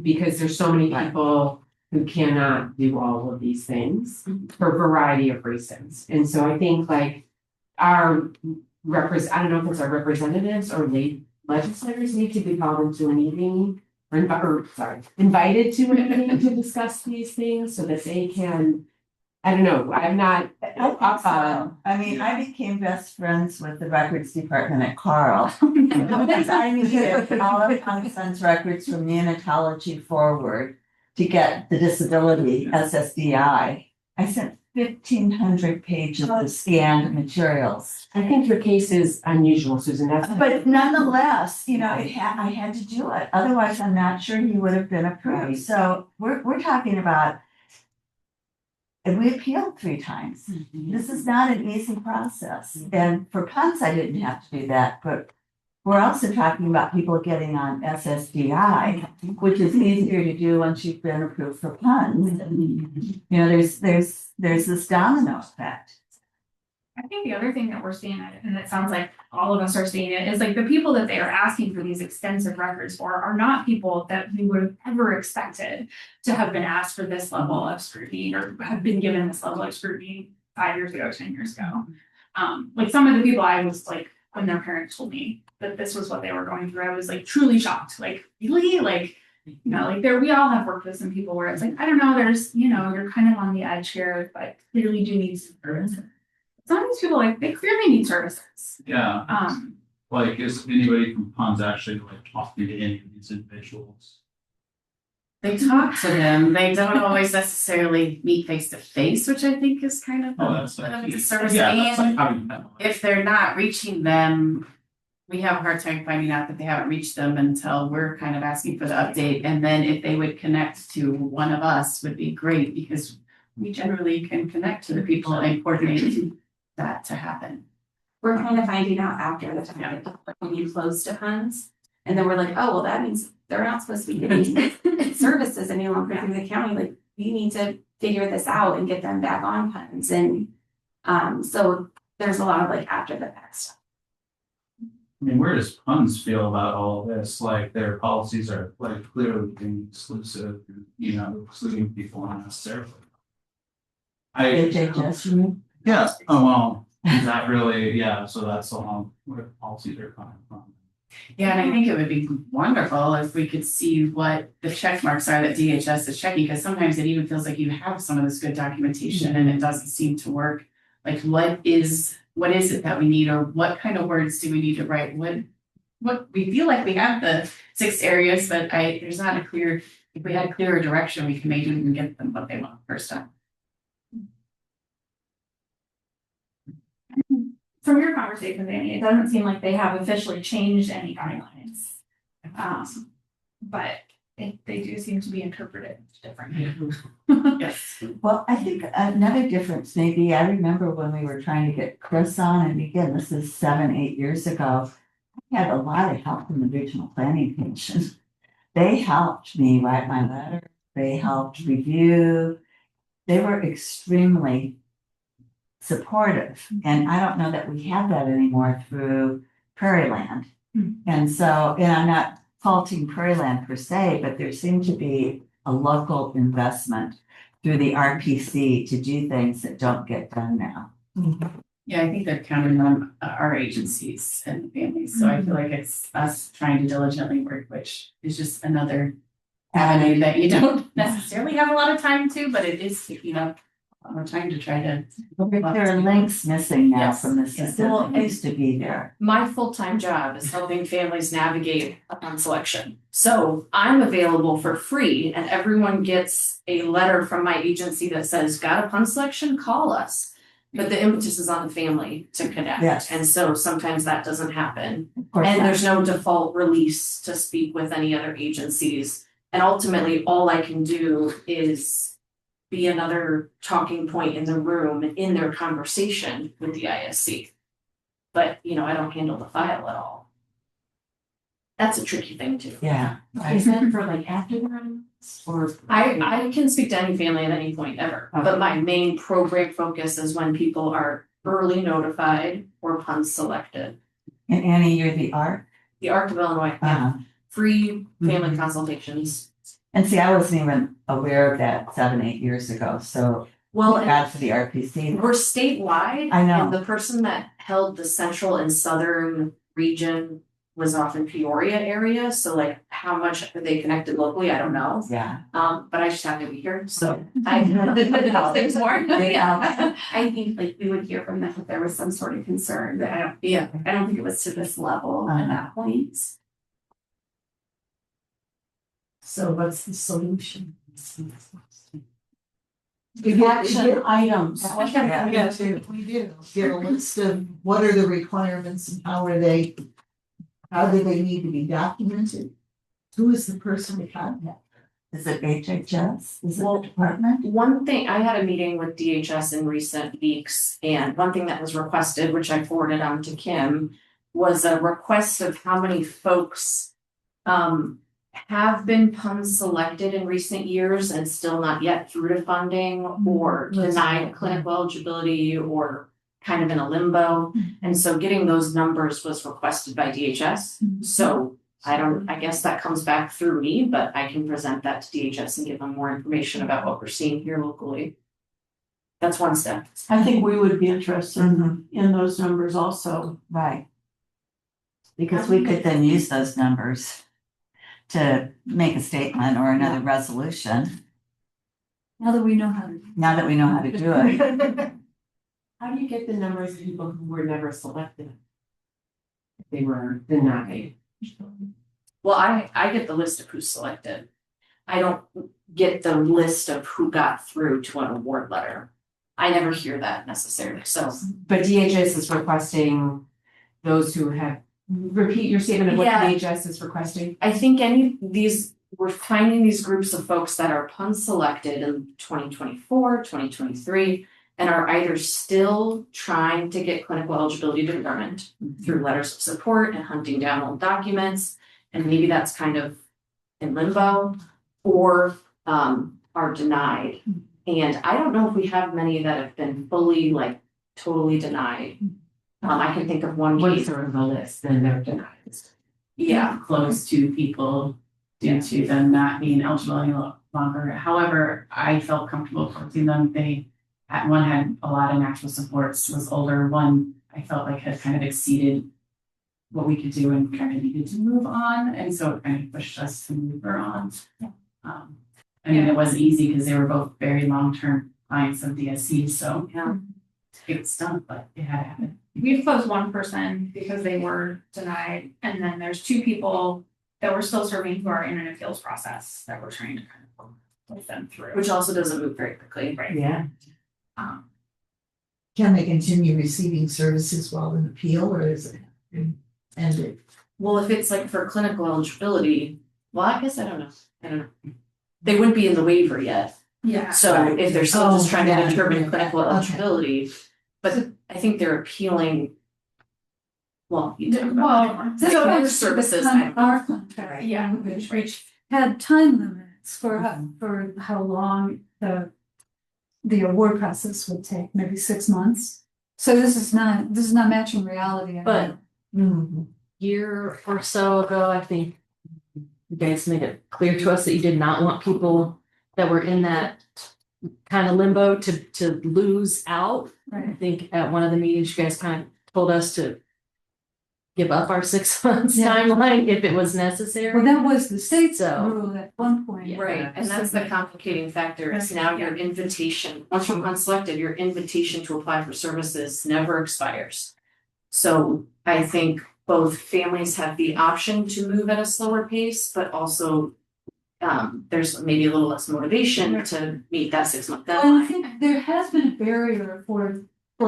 [SPEAKER 9] Because there's so many people who cannot do all of these things for a variety of reasons. And so I think like our I don't know if it's our representatives or legislators need to be called into a meeting invited to a meeting to discuss these things so that they can, I don't know, I'm not up on.
[SPEAKER 2] I mean, I became best friends with the records department at Carl. Because I needed all of my son's records from neonatology forward to get the disability SSDI. I sent 1,500 pages of scanned materials.
[SPEAKER 9] I think your case is unusual, Susan,
[SPEAKER 2] But nonetheless, I had to do it. Otherwise, I'm not sure he would have been approved. So we're talking about, and we appealed 3 times. This is not an easy process. And for PUNS, I didn't have to do that, but we're also talking about people getting on SSDI, which is easier to do once you've been approved for PUNS. There's this domino effect.
[SPEAKER 8] I think the other thing that we're seeing, and it sounds like all of us are seeing it, is like the people that they are asking for these extensive records for are not people that we would have ever expected to have been asked for this level of scrutiny or have been given this level of scrutiny 5 years ago, 10 years ago. Like some of the people I was like, when their parents told me that this was what they were going through, I was like truly shocked. Like, really? Like, we all have worked with some people where it's like, I don't know, there's, you're kind of on the edge here, but clearly do need some service. Some of these people, like, they clearly need services.
[SPEAKER 1] Yeah. Like, is anybody from PUNS actually like talking to any of these individuals?
[SPEAKER 5] They talk to them, they don't always necessarily meet face to face, which I think is kind of
[SPEAKER 1] Oh, that's
[SPEAKER 5] a
[SPEAKER 1] like,
[SPEAKER 5] disservice.
[SPEAKER 1] yeah, that's like
[SPEAKER 5] And
[SPEAKER 1] how you know.
[SPEAKER 5] if they're not reaching them, we have a hard time finding out that they haven't reached them until we're kind of asking for the update. And then if they would connect to one of us would be great, because we generally can connect to the people and coordinate that to happen.
[SPEAKER 11] We're kind of finding out after the fact, like when you close to funds. And then we're like, oh, well, that means they're not supposed to be getting services any longer through the county. Like, we need to figure this out and get them back on funds. And so there's a lot of like after the fact stuff.
[SPEAKER 1] I mean, where does PUNS feel about all of this? Like, their policies are like clearly being exclusive, excluding people unnecessarily. Yeah, oh, well, is that really, yeah, so that's where the policies are coming from.
[SPEAKER 5] Yeah, and I think it would be wonderful if we could see what the check marks are that DHS is checking, because sometimes it even feels like you have some of this good documentation and it doesn't seem to work. Like, what is it that we need, or what kind of words do we need to write? What what, we feel like we have the 6 areas, but there's not a clear, if we had a clearer direction, we can maybe even get them what they want first time.
[SPEAKER 8] From your conversation, Danny, it doesn't seem like they have officially changed any guidelines. But they do seem to be interpreted differently.
[SPEAKER 5] Yes.
[SPEAKER 2] Well, I think another difference maybe, I remember when we were trying to get Chris on, and again, this is 7-8 years ago. I had a lot of help from the Regional Planning Commission. They helped me write my letter, they helped review. They were extremely supportive, and I don't know that we have that anymore through Prairie Land. And so, and I'm not faulting Prairie Land per se, but there seemed to be a local investment through the RPC to do things that don't get done now.
[SPEAKER 5] Yeah, I think they're counting on our agencies and families, so I feel like it's us trying to diligently work, which is just another avenue that you don't necessarily have a lot of time to, but it is, we're trying to try to.
[SPEAKER 2] There are links missing now
[SPEAKER 5] Yes,
[SPEAKER 2] from the
[SPEAKER 5] yes.
[SPEAKER 2] system that used to be there.
[SPEAKER 4] My full-time job is helping families navigate upon selection. So I'm available for free and everyone gets a letter from my agency that says, got upon selection, call us. But the impetus is on the family to connect.
[SPEAKER 2] Yes.
[SPEAKER 4] And so sometimes that doesn't happen.
[SPEAKER 2] Of course
[SPEAKER 4] And
[SPEAKER 2] not.
[SPEAKER 4] there's no default release to speak with any other agencies. And ultimately, all I can do is be another talking point in the room in their conversation with the ISC. But, I don't handle the file at all. That's a tricky thing too.
[SPEAKER 2] Yeah.
[SPEAKER 9] Is that for like after the runs or?
[SPEAKER 4] I can speak to any family at any point ever, but my main program focus is when people are early notified or PUN selected.
[SPEAKER 2] And Annie, you're the ARC?
[SPEAKER 4] The ARC of Illinois, free family consultations.
[SPEAKER 2] And see, I wasn't even aware of that 7-8 years ago, so
[SPEAKER 4] Well,
[SPEAKER 2] thank God for the RPC.
[SPEAKER 4] we're statewide.
[SPEAKER 2] I know.
[SPEAKER 4] And the person that held the central and southern region was off in Peoria area, so like how much they connected locally, I don't know.
[SPEAKER 2] Yeah.
[SPEAKER 4] But I just happen to be here, so I know things more.
[SPEAKER 11] I think like we would hear from them if there was some sort of concern, but I don't think it was to this level at that point.
[SPEAKER 9] So what's the solution?
[SPEAKER 3] Action items.
[SPEAKER 2] Yeah.
[SPEAKER 3] Yes, we do. Get a list of what are the requirements and how do they need to be documented? Who is the person to contact?
[SPEAKER 2] Is it HHS? Is it
[SPEAKER 4] Well,
[SPEAKER 2] the department?
[SPEAKER 4] One thing, I had a meeting with DHS in recent weeks, and one thing that was requested, which I forwarded on to Kim, was a request of how many folks have been PUN selected in recent years and still not yet through to funding or denied clinical eligibility or kind of in a limbo. And so getting those numbers was requested by DHS. So I guess that comes back through me, but I can present that to DHS and give them more information about what we're seeing here locally. That's one step.
[SPEAKER 12] I think we would be interested in those numbers also.
[SPEAKER 2] Right. Because we could then use those numbers to make a statement or another resolution,
[SPEAKER 7] Now that we know how to.
[SPEAKER 2] now that we know how to do it.
[SPEAKER 9] How do you get the numbers of people who were never selected? If they were denied.
[SPEAKER 4] Well, I get the list of who's selected. I don't get the list of who got through to an award letter. I never hear that necessarily, so.
[SPEAKER 9] But DHS is requesting those who have, repeat your statement of what
[SPEAKER 4] Yeah.
[SPEAKER 9] DHS is requesting.
[SPEAKER 4] I think we're finding these groups of folks that are PUN selected in 2024, 2023, and are either still trying to get clinical eligibility determined through letters of support and hunting down old documents, and maybe that's kind of in limbo, or are denied. And I don't know if we have many that have been fully, like, totally denied. I can think of one
[SPEAKER 9] What's
[SPEAKER 4] case.
[SPEAKER 9] sort of the list, then they're denied.
[SPEAKER 4] Yeah,
[SPEAKER 5] Close to people due to them not being eligible any longer. However, I felt comfortable coaching them. One had a lot of natural supports, was older. One I felt like had kind of exceeded what we could do and kind of needed to move on. And so it kind of pushed us to move her on. It wasn't easy because they were both very long-term clients of DSC. So get it done, but it had to happen.
[SPEAKER 8] We've closed one person because they were denied, and then there's two people that we're still serving who are in an appeals process that we're trying to kind of with them through.
[SPEAKER 4] Which also doesn't move very quickly.
[SPEAKER 8] Right.
[SPEAKER 9] Yeah.
[SPEAKER 3] Can they continue receiving services while in appeal, or is it ended?
[SPEAKER 4] Well, if it's like for clinical eligibility, well, I guess I don't know. They wouldn't be in the waiver yet.
[SPEAKER 8] Yeah.
[SPEAKER 4] So if they're still just trying to
[SPEAKER 3] yeah,
[SPEAKER 4] determine
[SPEAKER 3] yeah,
[SPEAKER 4] clinical
[SPEAKER 3] okay.
[SPEAKER 4] eligibility, but I think they're appealing. Well, you talk
[SPEAKER 8] Well,
[SPEAKER 4] about
[SPEAKER 8] so
[SPEAKER 4] other
[SPEAKER 8] it's
[SPEAKER 4] services.
[SPEAKER 7] Our contract,
[SPEAKER 8] Yeah.
[SPEAKER 7] which had time limits for how long the award process would take, maybe 6 months. So this is not matching reality.
[SPEAKER 10] But
[SPEAKER 3] Mhm.
[SPEAKER 10] year or so ago, I think you guys made it clear to us that you did not want people that were in that kind of limbo to lose out. I
[SPEAKER 7] Right.
[SPEAKER 10] think at one of the meetings, you guys kind of told us to give up our 6 months
[SPEAKER 7] Yeah.
[SPEAKER 10] timeline if it was necessary.
[SPEAKER 7] Well, that was the state's
[SPEAKER 10] So-
[SPEAKER 7] rule at one point.
[SPEAKER 4] Right, and that's the complicating factor, is now your invitation, once you're unselected, your invitation to apply for services never expires. So I think both families have the option to move at a slower pace, but also there's maybe a little less motivation to meet that 6 month
[SPEAKER 7] Well, I
[SPEAKER 4] deadline.
[SPEAKER 7] think there has been a barrier for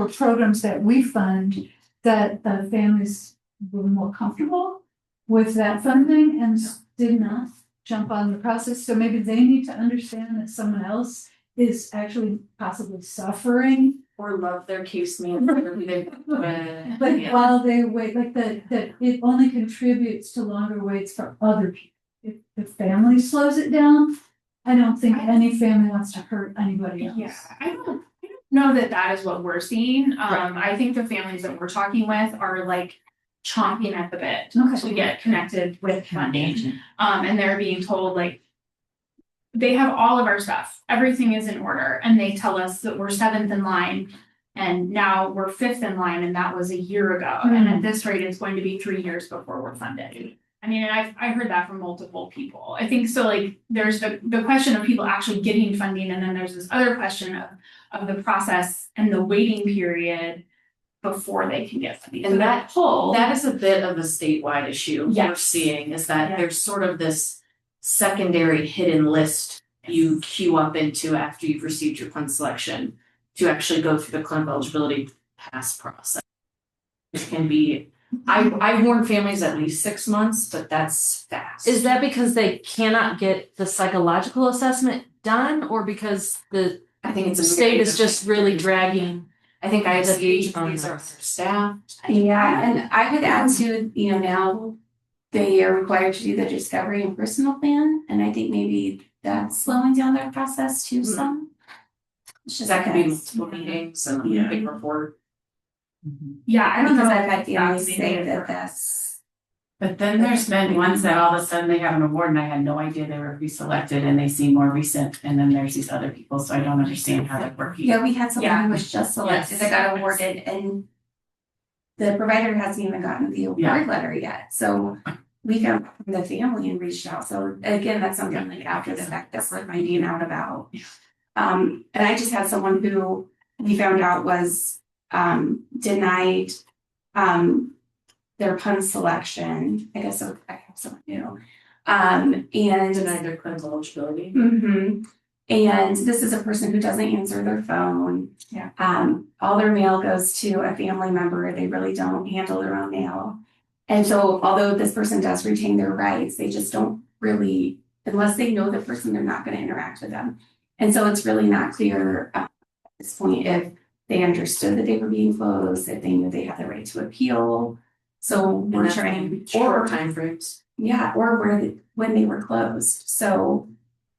[SPEAKER 7] programs that we fund that families were more comfortable with that funding and did not jump on the process. So maybe they need to understand that someone else is actually possibly suffering.
[SPEAKER 4] Or love their case manager who they've with.
[SPEAKER 7] But
[SPEAKER 4] Yeah.
[SPEAKER 7] while they wait, like that it only contributes to longer waits for other people. If the family slows it down, I don't think any family wants to hurt anybody else.
[SPEAKER 8] Yeah, I don't know that is what we're seeing. I think the families that we're talking with are like chomping at the bit
[SPEAKER 7] Okay.
[SPEAKER 8] to get connected with funding. And they're being told like they have all of our stuff, everything is in order, and they tell us that we're 7th in line. And now we're 5th in line, and that was a year ago. And at this rate, it's going to be 3 years before we're funded. I mean, and I heard that from multiple people. I think so. Like, there's the question of people actually getting funding, and then there's this other question of the process and the waiting period before they can get funding.
[SPEAKER 4] And that
[SPEAKER 8] whole
[SPEAKER 4] that is a bit of a statewide issue we're
[SPEAKER 8] Yes.
[SPEAKER 4] seeing, is that
[SPEAKER 8] Yeah.
[SPEAKER 4] there's sort of this secondary hidden list you queue up into after you've received your fund selection to actually go through the clinical eligibility pass process. It can be, I warn families at least 6 months, but that's fast.
[SPEAKER 10] Is that because they cannot get the psychological assessment done, or because the
[SPEAKER 4] I think it's a
[SPEAKER 10] state is just really dragging?
[SPEAKER 4] I think I
[SPEAKER 10] the
[SPEAKER 4] see
[SPEAKER 10] feet on
[SPEAKER 4] these are
[SPEAKER 10] this?
[SPEAKER 4] staffed.
[SPEAKER 11] Yeah, and I would add to, now they are required to do the discovery and personal plan, and I think maybe that's slowing down their process too some. It's just
[SPEAKER 4] That could be
[SPEAKER 11] guess.
[SPEAKER 4] multiple meetings and a
[SPEAKER 5] Yeah.
[SPEAKER 4] big report.
[SPEAKER 8] Yeah, I don't know.
[SPEAKER 11] Because I've had
[SPEAKER 8] if
[SPEAKER 11] families
[SPEAKER 8] that's
[SPEAKER 11] say
[SPEAKER 8] needed
[SPEAKER 11] that
[SPEAKER 8] for-
[SPEAKER 11] that's.
[SPEAKER 5] But then there's been ones that all of a sudden they got an award and I had no idea they were reselected and they seem more recent, and then there's these other people, so I don't understand how they're working.
[SPEAKER 11] Yeah, we had someone
[SPEAKER 8] Yeah.
[SPEAKER 11] who was just selected
[SPEAKER 5] Yes.
[SPEAKER 11] that got awarded, and the provider hasn't even gotten the award
[SPEAKER 5] Yeah.
[SPEAKER 11] letter yet, so we found from the family and reached out, so again, that's something like after the fact that we're finding out about. And I just had someone who we found out was denied their pun selection, I guess, so I have someone new. And
[SPEAKER 4] Denied their clinical eligibility.
[SPEAKER 11] And this is a person who doesn't answer their phone.
[SPEAKER 8] Yeah.
[SPEAKER 11] All their mail goes to a family member. They really don't handle their own mail. And so although this person does retain their rights, they just don't really, unless they know the person, they're not going to interact with them. And so it's really not clear at this point if they understood that they were being closed, if they knew they had the right to appeal. So we're trying,
[SPEAKER 4] Shorter timeframes.
[SPEAKER 11] yeah, or when they were closed. So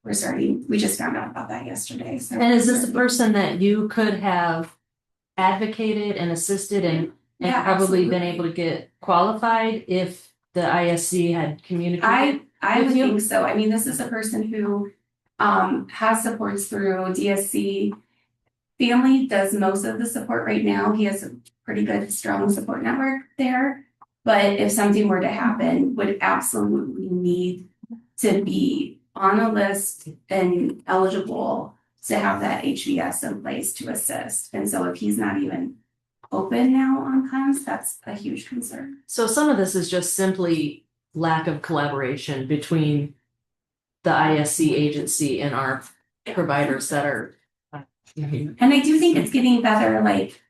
[SPEAKER 11] we just found out about that yesterday. So
[SPEAKER 10] And is this a person that you could have advocated and assisted and
[SPEAKER 11] Yeah,
[SPEAKER 10] probably been
[SPEAKER 11] absolutely.
[SPEAKER 10] able to get qualified if the ISC had communicated?
[SPEAKER 11] I would
[SPEAKER 10] with you?
[SPEAKER 11] think so. I mean, this is a person who has supports through DSC. Family does most of the support right now. He has a pretty good, strong support network there. But if something were to happen, would absolutely need to be on a list and eligible to have that HVS in place to assist. And so if he's not even open now on cons, that's a huge concern.
[SPEAKER 10] So some of this is just simply lack of collaboration between the ISC agency and our providers that are.
[SPEAKER 11] And I do think it's getting better, like,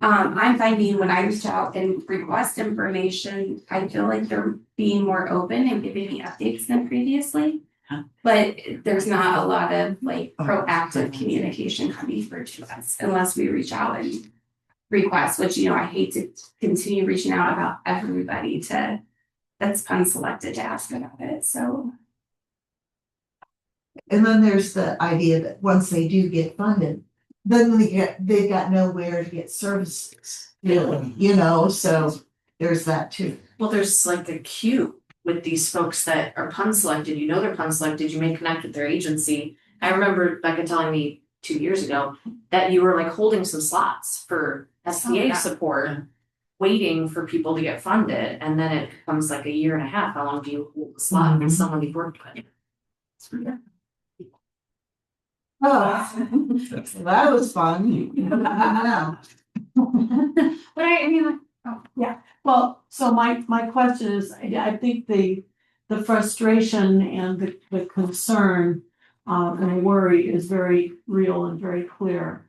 [SPEAKER 11] I'm finding when I reach out and request information, I feel like they're being more open and giving me updates than previously. But there's not a lot of like proactive communication coming through to us unless we reach out and request, which, you know, I hate to continue reaching out about everybody that's unselected to ask about it, so.
[SPEAKER 3] And then there's the idea that once they do get funded, then they've got nowhere to get services, really, you know, so there's that too.
[SPEAKER 4] Well, there's like a queue with these folks that are pun selected, you know they're pun selected, you may connect with their agency. I remember Becca telling me 2 years ago that you were like holding some slots for SBA support, waiting for people to get funded, and then it becomes like a year and a half. How long do you hold the slot with someone you've worked with?
[SPEAKER 3] Oh, that was fun. Yeah.
[SPEAKER 12] But I mean, like, oh, yeah, well, so my question is, I think the frustration and the concern and worry is very real and very clear.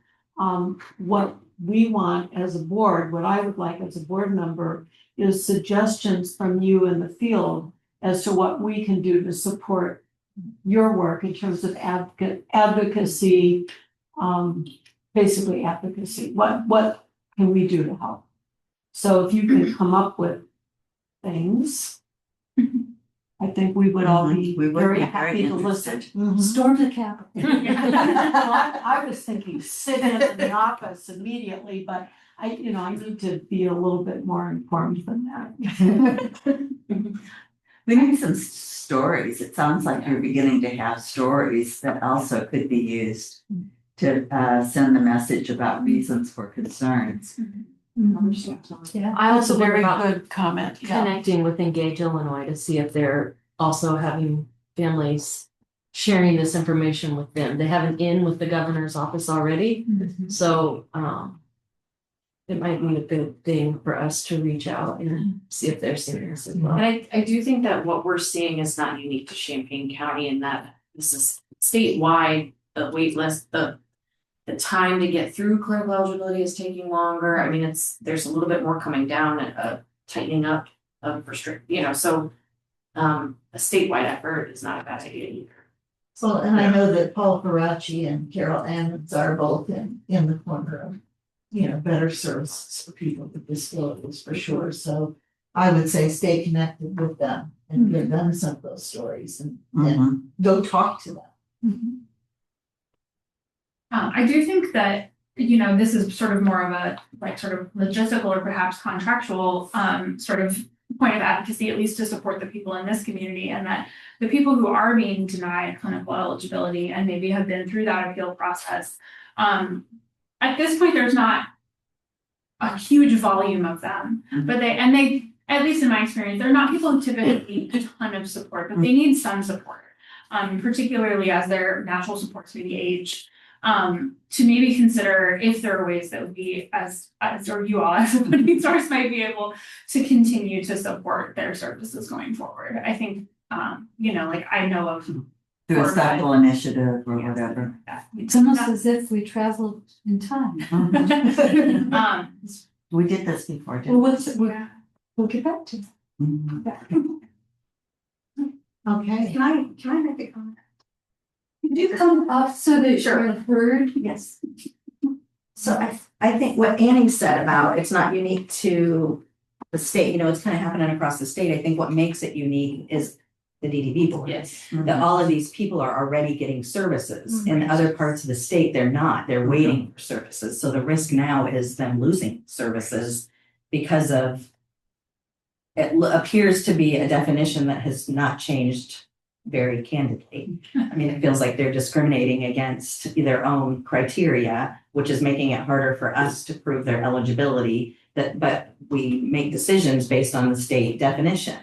[SPEAKER 12] What we want as a board, what I would like as a board member is suggestions from you in the field as to what we can do to support your work in terms of advocacy, basically advocacy. What can we do to help? So if you can come up with things, I think we would all be very happy to listen.
[SPEAKER 7] Storm the Capitol.
[SPEAKER 12] Well, I was thinking sitting in the office immediately, but I need to be a little bit more informed than that.
[SPEAKER 2] We need some stories. It sounds like you're beginning to have stories that also could be used to send the message about reasons for concerns.
[SPEAKER 7] Yeah.
[SPEAKER 10] I also
[SPEAKER 12] That's a very
[SPEAKER 10] about
[SPEAKER 12] good comment. Yeah.
[SPEAKER 10] connecting with Engage Illinois to see if they're also having families sharing this information with them. They have an in with the governor's office already, so it might be a good thing for us to reach out and see if they're seeing this as well.
[SPEAKER 4] And I do think that what we're seeing is not unique to Champaign County, and that this is statewide, the wait list, the time to get through clinical eligibility is taking longer. I mean, there's a little bit more coming down and a tightening up of so a statewide effort is not a bad idea either.
[SPEAKER 3] Well, and I know that Paul Faraci and Carol Annans are both in the corner of, better services for people with disabilities for sure. So I would say stay connected with them and give them some of those stories and go talk to them.
[SPEAKER 8] I do think that, this is sort of more of a sort of logistical or perhaps contractual sort of point of advocacy, at least to support the people in this community, and that the people who are being denied clinical eligibility and maybe have been through that appeal process, at this point, there's not a huge volume of them, but they, at least in my experience, they're not people who typically need a ton of support, but they need some support, particularly as their natural supports maybe age. To maybe consider if there are ways that would be as or you all as a funding source might be able to continue to support their services going forward. I think, I know of
[SPEAKER 2] Through a cycle initiative or whatever.
[SPEAKER 7] It's almost as if we traveled in time.
[SPEAKER 2] We did this before, didn't
[SPEAKER 7] Well,
[SPEAKER 2] we?
[SPEAKER 7] we'll get back to that.
[SPEAKER 3] Okay.
[SPEAKER 12] Can I make a comment?
[SPEAKER 7] Could you come up so that you're heard?
[SPEAKER 12] Yes.
[SPEAKER 13] So I think what Annie said about it's not unique to the state, it's kind of happening across the state. I think what makes it unique is the DDB board.
[SPEAKER 4] Yes.
[SPEAKER 13] That all of these people are already getting services. In other parts of the state, they're not. They're waiting for services. So the risk now is them losing services because of it appears to be a definition that has not changed very candidly. I mean, it feels like they're discriminating against their own criteria, which is making it harder for us to prove their eligibility. But we make decisions based on the state definition.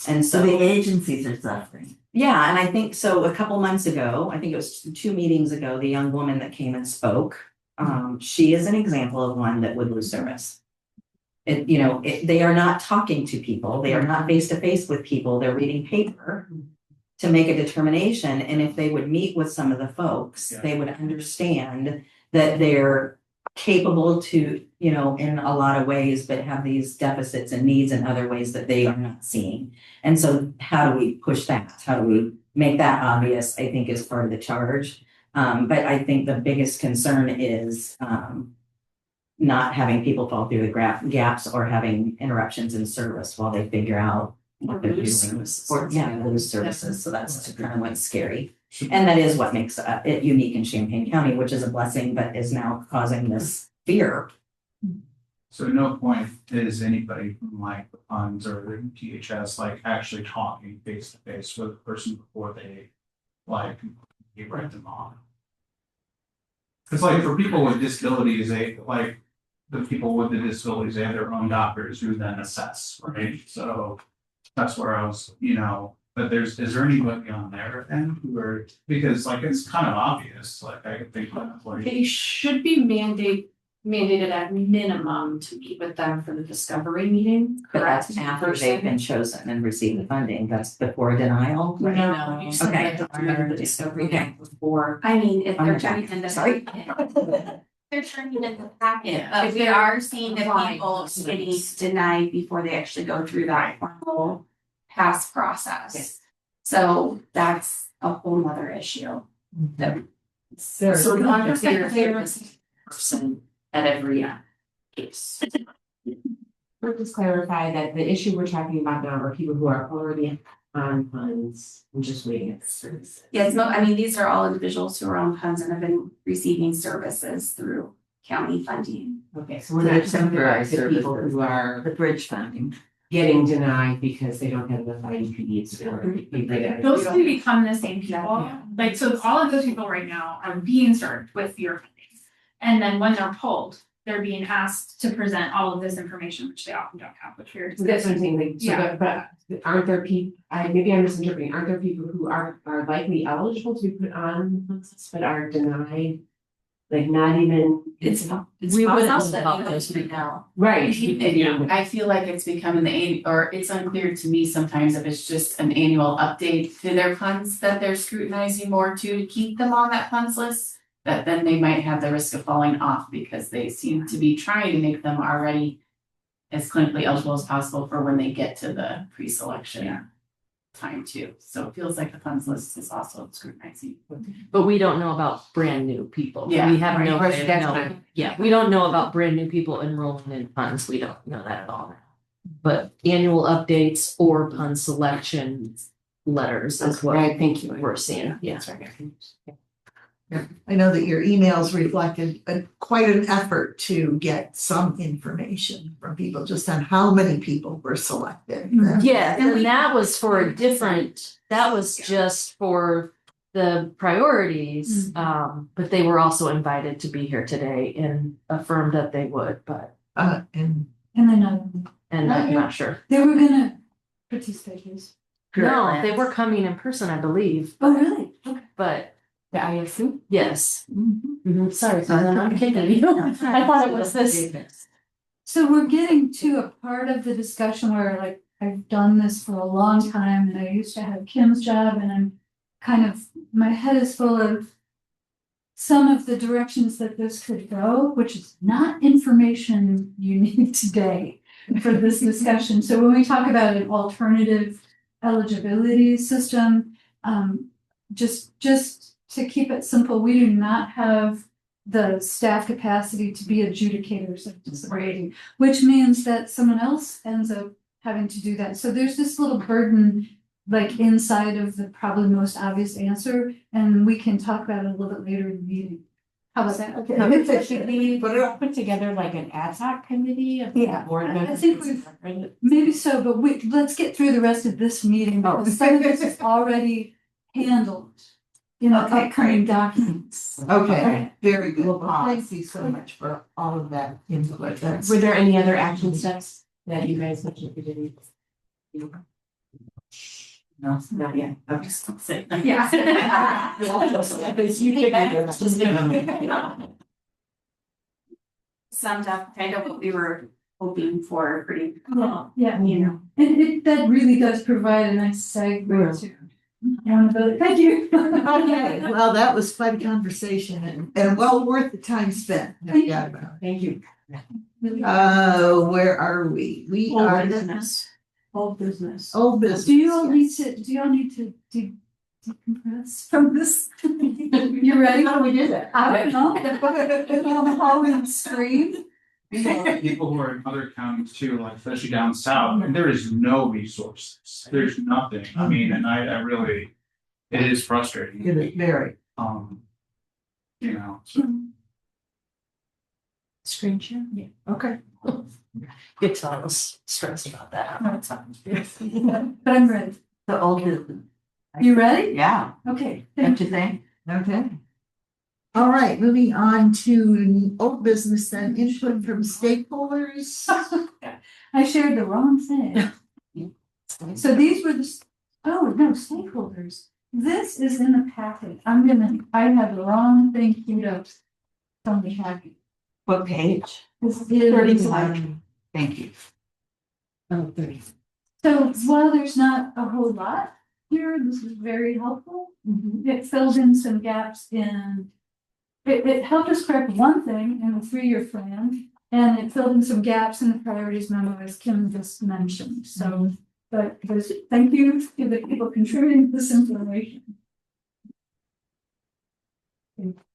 [SPEAKER 13] And
[SPEAKER 2] So
[SPEAKER 13] so
[SPEAKER 2] the agencies are suffering.
[SPEAKER 13] Yeah, and I think so a couple months ago, I think it was 2 meetings ago, the young woman that came and spoke, she is an example of one that would lose service. They are not talking to people, they are not face to face with people, they're reading paper to make a determination, and if they would meet with some of the folks, they would understand that they're capable to, in a lot of ways, but have these deficits and needs in other ways that they are not seeing. And so how do we push that? How do we make that obvious, I think is part of the charge. But I think the biggest concern is not having people fall through the gaps or having interruptions in service while they figure out what they're doing. Or lose services. So that's kind of what's scary. And that is what makes it unique in Champaign County, which is a blessing, but is now causing this fear.
[SPEAKER 1] So at no point is anybody from like the funds or the THS like actually talking face to face with the person before they like you write them on. It's like for people with disabilities, they like the people with the disabilities, they have their own doctors who then assess, right? So that's where I was, but is there anybody on there then who are, because like it's kind of obvious, like I could think of like.
[SPEAKER 4] They should be mandated at minimum to meet with them for the discovery meeting.
[SPEAKER 13] But that's after they've been chosen and received the funding. That's before denial.
[SPEAKER 4] Right now, you said
[SPEAKER 13] Okay.
[SPEAKER 4] that during the discovery meeting before.
[SPEAKER 11] I mean, if
[SPEAKER 13] I'm
[SPEAKER 11] they're
[SPEAKER 13] back.
[SPEAKER 11] turning in the
[SPEAKER 13] Sorry.
[SPEAKER 11] they're turning in the packet,
[SPEAKER 4] Yeah.
[SPEAKER 11] but we are seeing that people getting denied before they actually go through that formal pass process.
[SPEAKER 4] Yes.
[SPEAKER 11] So that's a whole nother issue. That
[SPEAKER 4] So we understand this person at every case.
[SPEAKER 9] Let's just clarify that the issue we're talking about now are people who are already on funds and just waiting at the services.
[SPEAKER 11] yes, these are all individuals who are on funds and have been receiving services through county funding.
[SPEAKER 9] Okay, so we're not
[SPEAKER 2] temporary
[SPEAKER 9] talking about the people
[SPEAKER 2] services.
[SPEAKER 9] who are
[SPEAKER 2] The bridge funding.
[SPEAKER 9] getting denied because they don't have enough IEPs or.
[SPEAKER 8] Those can become the same people, like, so all of those people right now are being served with your funding. And then when they're pulled, they're being asked to present all of this information, which they often don't have, which we're.
[SPEAKER 9] That's what I'm saying, like, so
[SPEAKER 8] Yeah.
[SPEAKER 9] but aren't there people, maybe I'm misinterpreting, aren't there people who are likely eligible to be put on census but are denied? Like not even.
[SPEAKER 11] It's
[SPEAKER 10] We wouldn't
[SPEAKER 11] possible that
[SPEAKER 10] help
[SPEAKER 11] we
[SPEAKER 10] those
[SPEAKER 11] don't
[SPEAKER 10] people.
[SPEAKER 11] know.
[SPEAKER 9] Right.
[SPEAKER 5] I feel like it's becoming or it's unclear to me sometimes if it's just an annual update to their funds that they're scrutinizing more to keep them on that funds list. That then they might have the risk of falling off because they seem to be trying to make them already as clinically eligible as possible for when they get to the pre-selection time too. So it feels like the funds list is also scrutinizing.
[SPEAKER 10] But we don't know about brand new people.
[SPEAKER 5] Yeah,
[SPEAKER 10] We have no
[SPEAKER 9] right.
[SPEAKER 10] way of
[SPEAKER 9] That's
[SPEAKER 10] knowing.
[SPEAKER 9] fine.
[SPEAKER 10] Yeah, we don't know about brand new people enrolling in funds. We don't know that at all. But annual updates or fund selection letters is what
[SPEAKER 9] Right, thank you.
[SPEAKER 10] we're seeing. Yeah.
[SPEAKER 9] That's right.
[SPEAKER 3] I know that your emails reflected quite an effort to get some information from people just on how many people were selected.
[SPEAKER 10] Yeah, and that was for a different, that was just for the priorities. But they were also invited to be here today and affirmed that they would, but,
[SPEAKER 3] And
[SPEAKER 7] then
[SPEAKER 10] and I'm not sure.
[SPEAKER 7] they were gonna participate, yes.
[SPEAKER 10] No, they were coming in person, I believe,
[SPEAKER 7] Oh, really? Okay.
[SPEAKER 10] but
[SPEAKER 9] The ISU?
[SPEAKER 10] yes. Sorry, Susan, I'm kicking you. I thought it was this.
[SPEAKER 7] So we're getting to a part of the discussion where like I've done this for a long time and I used to have Kim's job and I'm kind of, my head is full of some of the directions that this could go, which is not information you need today for this discussion. So when we talk about an alternative eligibility system, just to keep it simple, we do not have the staff capacity to be adjudicators of disability, which means that someone else ends up having to do that. So there's this little burden like inside of the probably most obvious answer, and we can talk about it a little bit later in the meeting. How about that? Okay.
[SPEAKER 9] Should we put together like an ad hoc committee of
[SPEAKER 7] Yeah,
[SPEAKER 9] board
[SPEAKER 7] I
[SPEAKER 9] members?
[SPEAKER 7] think maybe so, but let's get through the rest of this meeting because some of this is already handled in the
[SPEAKER 3] Okay,
[SPEAKER 7] upcoming
[SPEAKER 3] great.
[SPEAKER 7] documents.
[SPEAKER 3] Okay, very good. Well, thank you so much for all of that input. That's
[SPEAKER 9] Were there any other action steps that you guys mentioned?
[SPEAKER 2] No, not yet. I'm just saying.
[SPEAKER 8] Yeah.
[SPEAKER 11] Summed up kind of what we were hoping for pretty,
[SPEAKER 7] Well, yeah,
[SPEAKER 11] you know.
[SPEAKER 7] that really does provide a nice segue to accountability. Thank you.
[SPEAKER 3] Okay, well, that was quite a conversation and well worth the time spent. Yeah.
[SPEAKER 9] Thank you.
[SPEAKER 3] Where are we? We
[SPEAKER 12] Old
[SPEAKER 3] are.
[SPEAKER 12] business. Old business.
[SPEAKER 3] Old business.
[SPEAKER 7] Do you all need to decompress from this? You ready?
[SPEAKER 3] How do we do that?
[SPEAKER 7] I don't know. On the hallway screen.
[SPEAKER 1] People who are in other counties too, like especially down south, and there is no resources. There's nothing. I mean, and I really, it is frustrating.
[SPEAKER 3] It is very.
[SPEAKER 1] You know, so.
[SPEAKER 10] Screen share? Yeah.
[SPEAKER 3] Okay.
[SPEAKER 10] It's always stressed about that.
[SPEAKER 7] No, it's fine. But I'm ready.
[SPEAKER 2] The old business.
[SPEAKER 7] You ready?
[SPEAKER 2] Yeah,
[SPEAKER 7] Okay.
[SPEAKER 2] don't you think?
[SPEAKER 3] Okay. All right, moving on to old business then, input from stakeholders.
[SPEAKER 7] I shared the wrong thing. So these were stakeholders. This is in the packet. I have the wrong thing queued up from the packet.
[SPEAKER 2] What page?
[SPEAKER 7] This is
[SPEAKER 2] 31. Thank you.
[SPEAKER 10] Oh, 30.
[SPEAKER 7] So while there's not a whole lot here, this is very helpful. It filled in some gaps in, it helped us correct one thing in the 3-year plan, and it filled in some gaps in the priorities memo as Kim just mentioned. So, but thank you to the people contributing this information.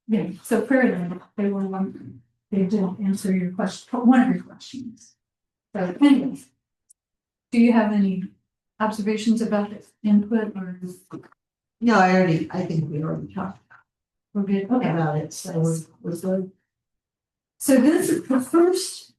[SPEAKER 7] Yeah, so clearly they did answer your question, one of your questions. So anyways, do you have any observations about this input or?
[SPEAKER 3] No, I think we already talked
[SPEAKER 7] We're good, okay.
[SPEAKER 3] about it, so we're good.
[SPEAKER 7] So this is the first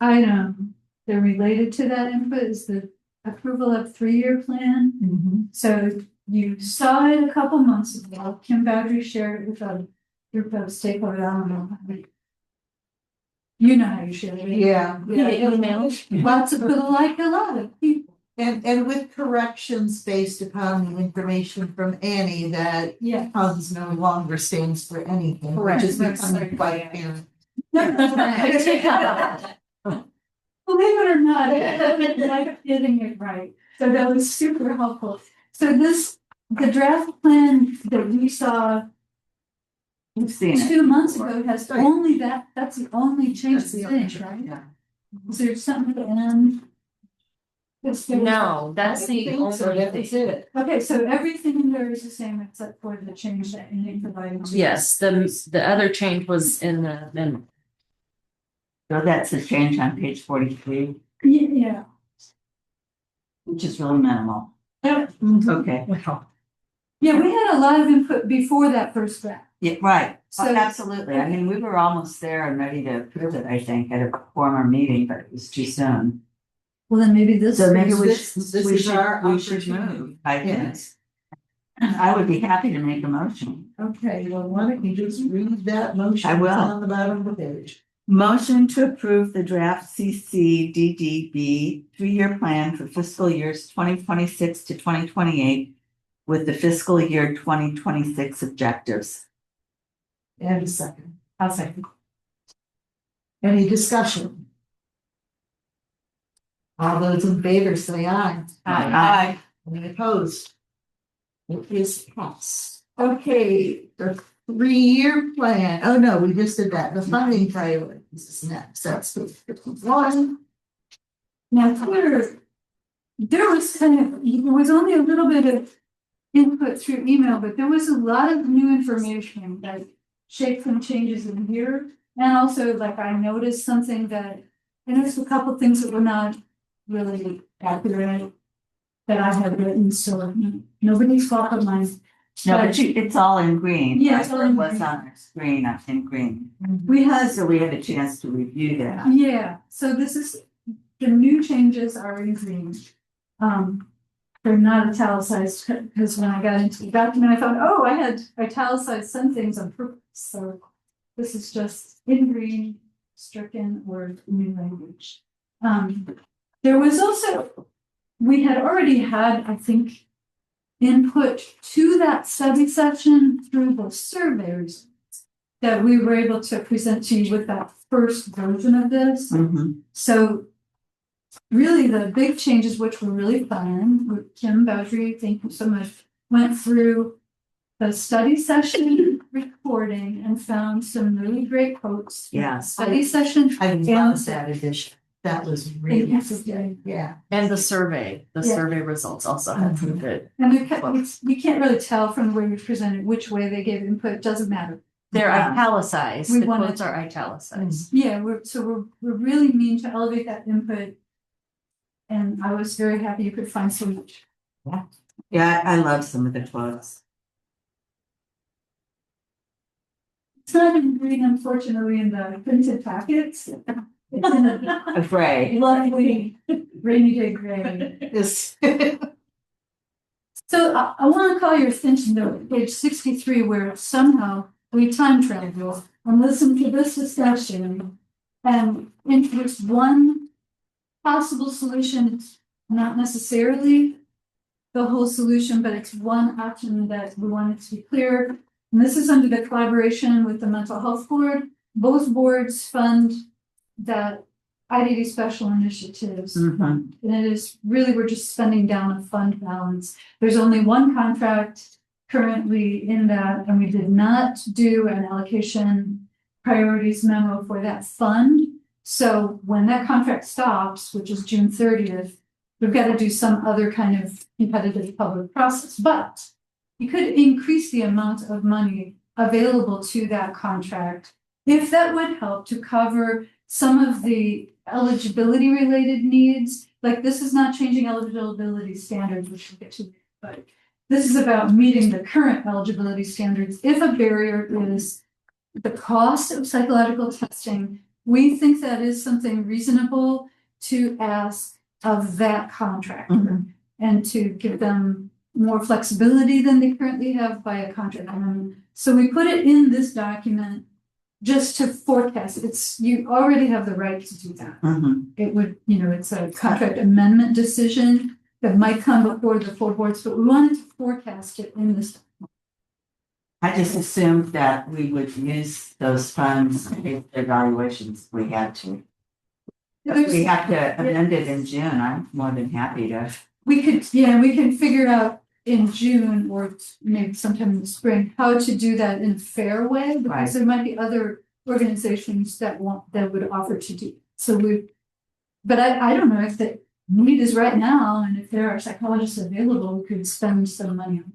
[SPEAKER 7] item that related to that input is the approval of 3-year plan. So you saw it a couple months ago. Kim Boudry shared it with a group of stakeholders. I don't know. You know how you share it.
[SPEAKER 3] Yeah.
[SPEAKER 7] Lots of people like a lot of people.
[SPEAKER 3] And with corrections based upon the information from Annie that
[SPEAKER 7] Yeah.
[SPEAKER 3] Hans no longer stands for anything,
[SPEAKER 7] Correct.
[SPEAKER 3] which is becoming quite apparent.
[SPEAKER 7] Believe it or not, I like getting it right. So that was super helpful. So the draft plan that we saw
[SPEAKER 2] You've seen it.
[SPEAKER 7] 2 months ago has only that's the only change
[SPEAKER 3] That's the
[SPEAKER 7] to
[SPEAKER 3] only
[SPEAKER 7] things,
[SPEAKER 3] change,
[SPEAKER 7] right?
[SPEAKER 3] yeah.
[SPEAKER 7] Is there something to end?
[SPEAKER 10] No, that's the only
[SPEAKER 3] That's
[SPEAKER 10] thing.
[SPEAKER 3] it.
[SPEAKER 7] Okay, so everything in there is the same except for the change that you provided.
[SPEAKER 10] Yes, the other change was in the memo.
[SPEAKER 2] So that's the change on page 43,
[SPEAKER 7] Yeah.
[SPEAKER 2] which is really minimal.
[SPEAKER 7] Yeah.
[SPEAKER 2] Okay.
[SPEAKER 7] Yeah, we had a lot of input before that first draft.
[SPEAKER 2] Yeah, right.
[SPEAKER 7] So-
[SPEAKER 2] Absolutely. I mean, we were almost there and ready to approve it, I think, at a former meeting, but it was too soon.
[SPEAKER 7] Well, then maybe this.
[SPEAKER 2] So maybe we
[SPEAKER 3] This is our
[SPEAKER 2] we should
[SPEAKER 3] opportunity.
[SPEAKER 2] move. I think.
[SPEAKER 3] Yes.
[SPEAKER 2] I would be happy to make a motion.
[SPEAKER 3] Okay, well, why don't you just read that motion?
[SPEAKER 2] I will.
[SPEAKER 3] It's on the bottom of the page.
[SPEAKER 2] Motion to approve the draft CCDDB 3-year plan for fiscal years 2026 to 2028 with the fiscal year 2026 objectives.
[SPEAKER 3] And a second.
[SPEAKER 7] I'll second.
[SPEAKER 3] Any discussion? All those in favor say aye.
[SPEAKER 2] Aye.
[SPEAKER 3] Any opposed? It is passed. Okay, the 3-year plan. Oh, no, we just did that. The funding priorities is next. That's 51.
[SPEAKER 7] Now, there was only a little bit of input through email, but there was a lot of new information that shaped some changes in here. And also, like, I noticed a couple things that were not really accurate that I had written, so nobody's fault of mine.
[SPEAKER 2] No, but it's all in green.
[SPEAKER 7] Yeah, it's all in
[SPEAKER 2] What's
[SPEAKER 7] green.
[SPEAKER 2] on our screen, up in green.
[SPEAKER 7] We had,
[SPEAKER 2] So we had a chance to review that.
[SPEAKER 7] yeah, so the new changes are in green. They're not italicized, because when I got into the document, I thought, oh, I had italicized some things on purpose, so this is just in green, stricken or new language. There was also, we had already had, I think, input to that study session through the surveys that we were able to present to you with that first version of this. So really the big changes, which were really fun, with Kim Bowdry, thank you so much, went through the study session recording and found some really great quotes.
[SPEAKER 2] Yes.
[SPEAKER 7] Study session.
[SPEAKER 2] I love that edition. That was really, yeah.
[SPEAKER 10] And the survey results also had some good.
[SPEAKER 7] And we can't really tell from the way we presented which way they gave input, doesn't matter.
[SPEAKER 10] They're italicized,
[SPEAKER 7] We
[SPEAKER 10] the
[SPEAKER 7] wanted-
[SPEAKER 10] quotes are italicized.
[SPEAKER 7] Yeah, we're really mean to elevate that input. And I was very happy you could find so much.
[SPEAKER 2] Yeah, I love some of the quotes.
[SPEAKER 7] It's not in green, unfortunately, in the printed packets. It's in a
[SPEAKER 2] Gray.
[SPEAKER 7] lovely rainy day gray.
[SPEAKER 2] This.
[SPEAKER 7] So I want to call your attention to page 63, where somehow we time travel and listen to this discussion and introduce one possible solution. It's not necessarily the whole solution, but it's one option that we wanted to be clear. And this is under the collaboration with the Mental Health Board. Both boards fund that IDD special initiatives. And it is really, we're just spending down a fund balance. There's only one contract currently in that, and we did not do an allocation priorities memo for that fund. So when that contract stops, which is June 30th, we've got to do some other kind of competitive public process. But you could increase the amount of money available to that contract if that would help to cover some of the eligibility related needs. Like, this is not changing eligibility standards, which we'll get to, but this is about meeting the current eligibility standards. If a barrier is the cost of psychological testing, we think that is something reasonable to ask of that contractor and to give them more flexibility than they currently have by a contract amendment. So we put it in this document just to forecast. You already have the right to do that. It would, it's a contract amendment decision that might come before the full boards, but we wanted to forecast it in this.
[SPEAKER 2] I just assumed that we would use those funds if evaluations we had to. If we have to amend it in June, I'm more than happy to.
[SPEAKER 7] We can figure out in June or maybe sometime in the spring how to do that in a fair way, because there might be other organizations that would offer to do. So but I don't know if the need is right now, and if there are psychologists available, we could spend some money on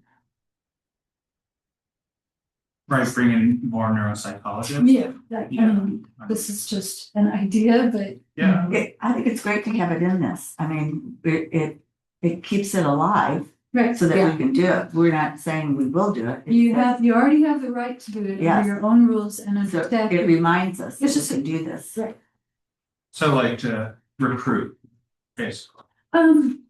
[SPEAKER 7] that.
[SPEAKER 1] Right, bring in more neuropsychologists.
[SPEAKER 7] This is just an idea, but
[SPEAKER 2] I think it's great to have it in this. I mean, it keeps it alive.
[SPEAKER 7] Right.
[SPEAKER 2] So that we can do it. We're not saying we will do it.
[SPEAKER 7] You already have the right to do it under your own rules and under statute.
[SPEAKER 2] It reminds us
[SPEAKER 7] It's
[SPEAKER 2] that
[SPEAKER 7] just
[SPEAKER 2] we can do this.
[SPEAKER 7] Right.
[SPEAKER 1] So like to recruit, basically.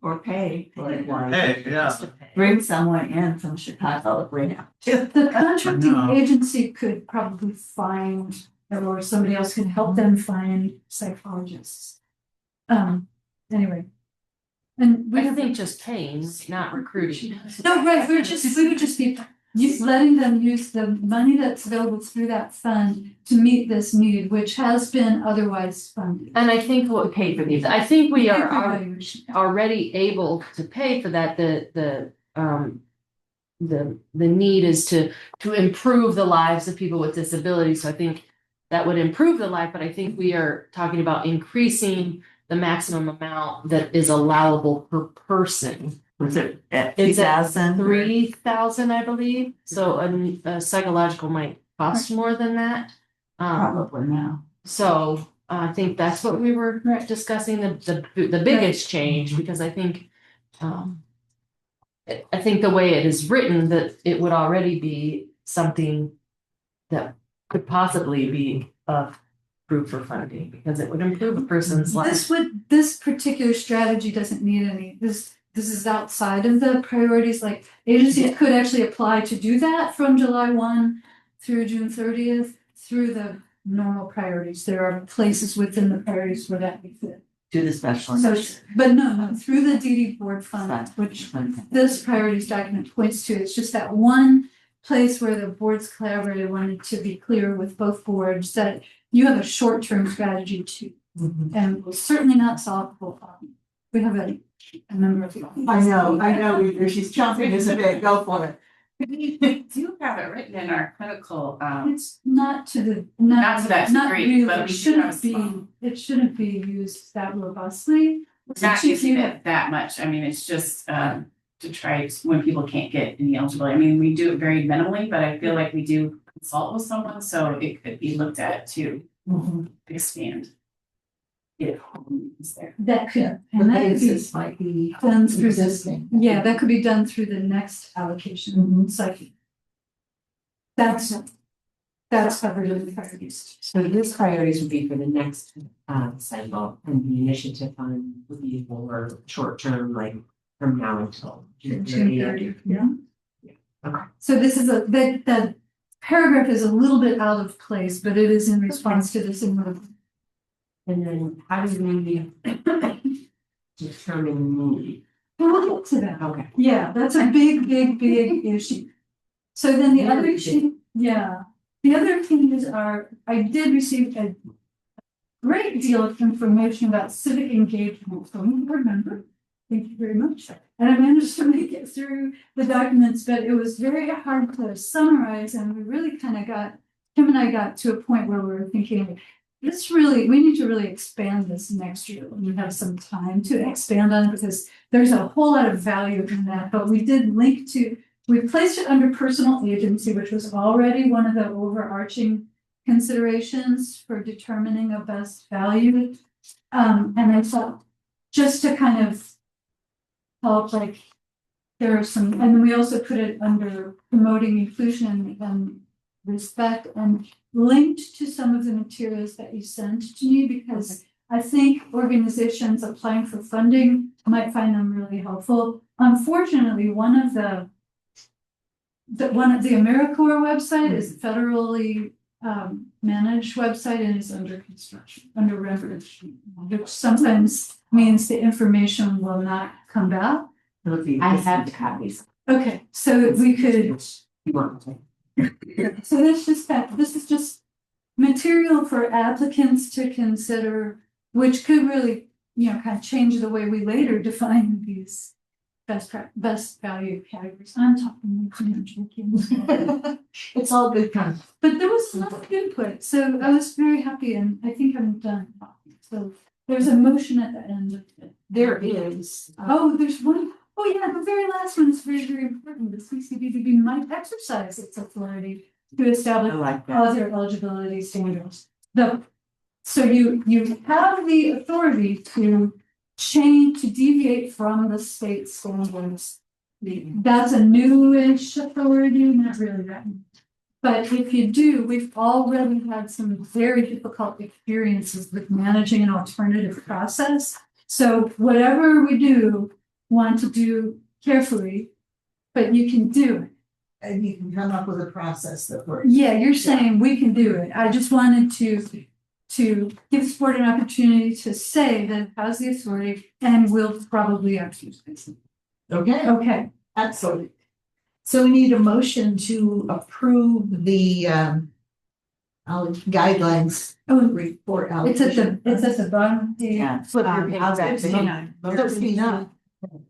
[SPEAKER 2] Or pay.
[SPEAKER 1] Hey, yeah.
[SPEAKER 2] Bring someone in from Chicago to bring out.
[SPEAKER 7] The contracting agency could probably find, or somebody else can help them find psychologists. Anyway. And
[SPEAKER 10] I think just paying, not recruiting.
[SPEAKER 7] No, right, we would just be letting them use the money that's available through that fund to meet this need, which has been otherwise funded.
[SPEAKER 10] And I think what we paid for these, I think we are already able to pay for that. The need is to improve the lives of people with disabilities. So I think that would improve the life, but I think we are talking about increasing the maximum amount that is allowable per person.
[SPEAKER 2] Was it at
[SPEAKER 10] It's at
[SPEAKER 2] 2,000?
[SPEAKER 10] 3,000, I believe. So a psychological might cost more than that.
[SPEAKER 2] Probably now.
[SPEAKER 10] So I think that's what we were discussing, the biggest change, because I think the way it is written, that it would already be something that could possibly be approved for funding, because it would improve a person's life.
[SPEAKER 7] This particular strategy doesn't need any, this is outside of the priorities, like agencies could actually apply to do that from July 1 through June 30th through the normal priorities. There are places within the priorities where that would fit.
[SPEAKER 2] To the special.
[SPEAKER 7] So, but no, through the DD board fund, which
[SPEAKER 2] Okay.
[SPEAKER 7] this priorities document points to, it's just that one place where the boards collaborated wanted to be clear with both boards that you have a short-term strategy too. And will certainly not solve the whole problem. We have a number of.
[SPEAKER 3] I know, she's chomping us a bit, go for it.
[SPEAKER 5] We do have it written in our clinical,
[SPEAKER 7] It's not to the,
[SPEAKER 5] Not to that
[SPEAKER 7] not
[SPEAKER 5] degree,
[SPEAKER 7] really,
[SPEAKER 5] but
[SPEAKER 7] it
[SPEAKER 5] we do
[SPEAKER 7] shouldn't
[SPEAKER 5] have some.
[SPEAKER 7] it shouldn't be used that robustly.
[SPEAKER 5] not
[SPEAKER 7] If
[SPEAKER 5] using
[SPEAKER 7] you-
[SPEAKER 5] it that much. I mean, it's just, to try when people can't get any eligibility. I mean, we do it very minimally, but I feel like we do consult with someone, so it could be looked at to expand. If is there.
[SPEAKER 7] That could,
[SPEAKER 3] The
[SPEAKER 7] and that could be
[SPEAKER 3] basis might be
[SPEAKER 7] done through this,
[SPEAKER 3] existing.
[SPEAKER 7] yeah, that could be done through the next allocation cycle. That's covered in the priorities.
[SPEAKER 9] So this priorities would be for the next cycle, and the initiative fund would be for short term, like from now until June 30th.
[SPEAKER 7] Yeah.
[SPEAKER 9] Okay.
[SPEAKER 7] So this is the paragraph is a little bit out of place, but it is in response to this.
[SPEAKER 9] And then how do we determine need?
[SPEAKER 7] We'll get to that.
[SPEAKER 9] Okay.
[SPEAKER 7] Yeah, that's a big issue. So then the other issue, yeah, the other things are, I did receive a great deal of information about civic engagement from a board member. Thank you very much. And I managed to make it through the documents, but it was very hard to summarize, and we really kind of Kim and I got to a point where we were thinking, we need to really expand this next year when we have some time to expand on it, because there's a whole lot of value in that. But we did we placed it under personal agency, which was already one of the overarching considerations for determining a best value. And I thought just to kind of help, like, there are some, and then we also put it under promoting inclusion and respect, and linked to some of the materials that you sent to me, because I think organizations applying for funding might find them really helpful. Unfortunately, one of the AmeriCorps website is federally managed website and is under construction, under renovation, which sometimes means the information will not come back.
[SPEAKER 9] I have the copies.
[SPEAKER 7] Okay, so we could.
[SPEAKER 9] You want to?
[SPEAKER 7] So this is just material for applicants to consider, which could really, kind of change the way we later define these best value categories. I'm talking too much.
[SPEAKER 3] It's all good fun.
[SPEAKER 7] But there was a lot of input, so I was very happy, and I think I'm done. So there's a motion at the end of it.
[SPEAKER 3] There is.
[SPEAKER 7] There's one. Oh yeah, the very last one is very, very important. The CCDDB might exercise its authority to establish other eligibility standards. So you have the authority to deviate from the state standards. That's a newish authority, not really that new. But if you do, we've already had some very difficult experiences with managing an alternative process. So whatever we do, want to do carefully, but you can do it.
[SPEAKER 3] And you can come up with a process that works.
[SPEAKER 7] Yeah, you're saying we can do it. I just wanted to give the board an opportunity to say that it has the authority and will probably exercise it.
[SPEAKER 3] Okay,
[SPEAKER 7] Okay,
[SPEAKER 3] excellent. So we need a motion to approve the guidelines report.
[SPEAKER 7] it's at the bottom.
[SPEAKER 2] Yeah.
[SPEAKER 3] Flip your page
[SPEAKER 2] I'll
[SPEAKER 3] back
[SPEAKER 2] go
[SPEAKER 3] to 59.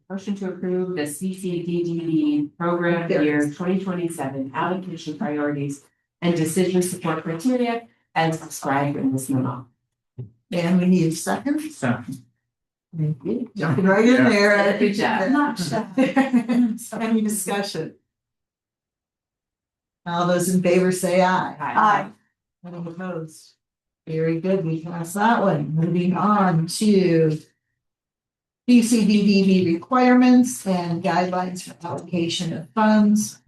[SPEAKER 9] Motion to approve the CCDDB program year 2027 allocation priorities and decision support criteria as described in this memo.
[SPEAKER 3] And we need a second.
[SPEAKER 1] Second.
[SPEAKER 3] Thank you. Jumping right in there.
[SPEAKER 9] Good job.
[SPEAKER 7] Not stuff.
[SPEAKER 3] Any discussion? All those in favor say aye.
[SPEAKER 9] Aye.
[SPEAKER 3] Any opposed? Very good, we passed that one. Moving on to CCDDB requirements and guidelines for allocation of funds.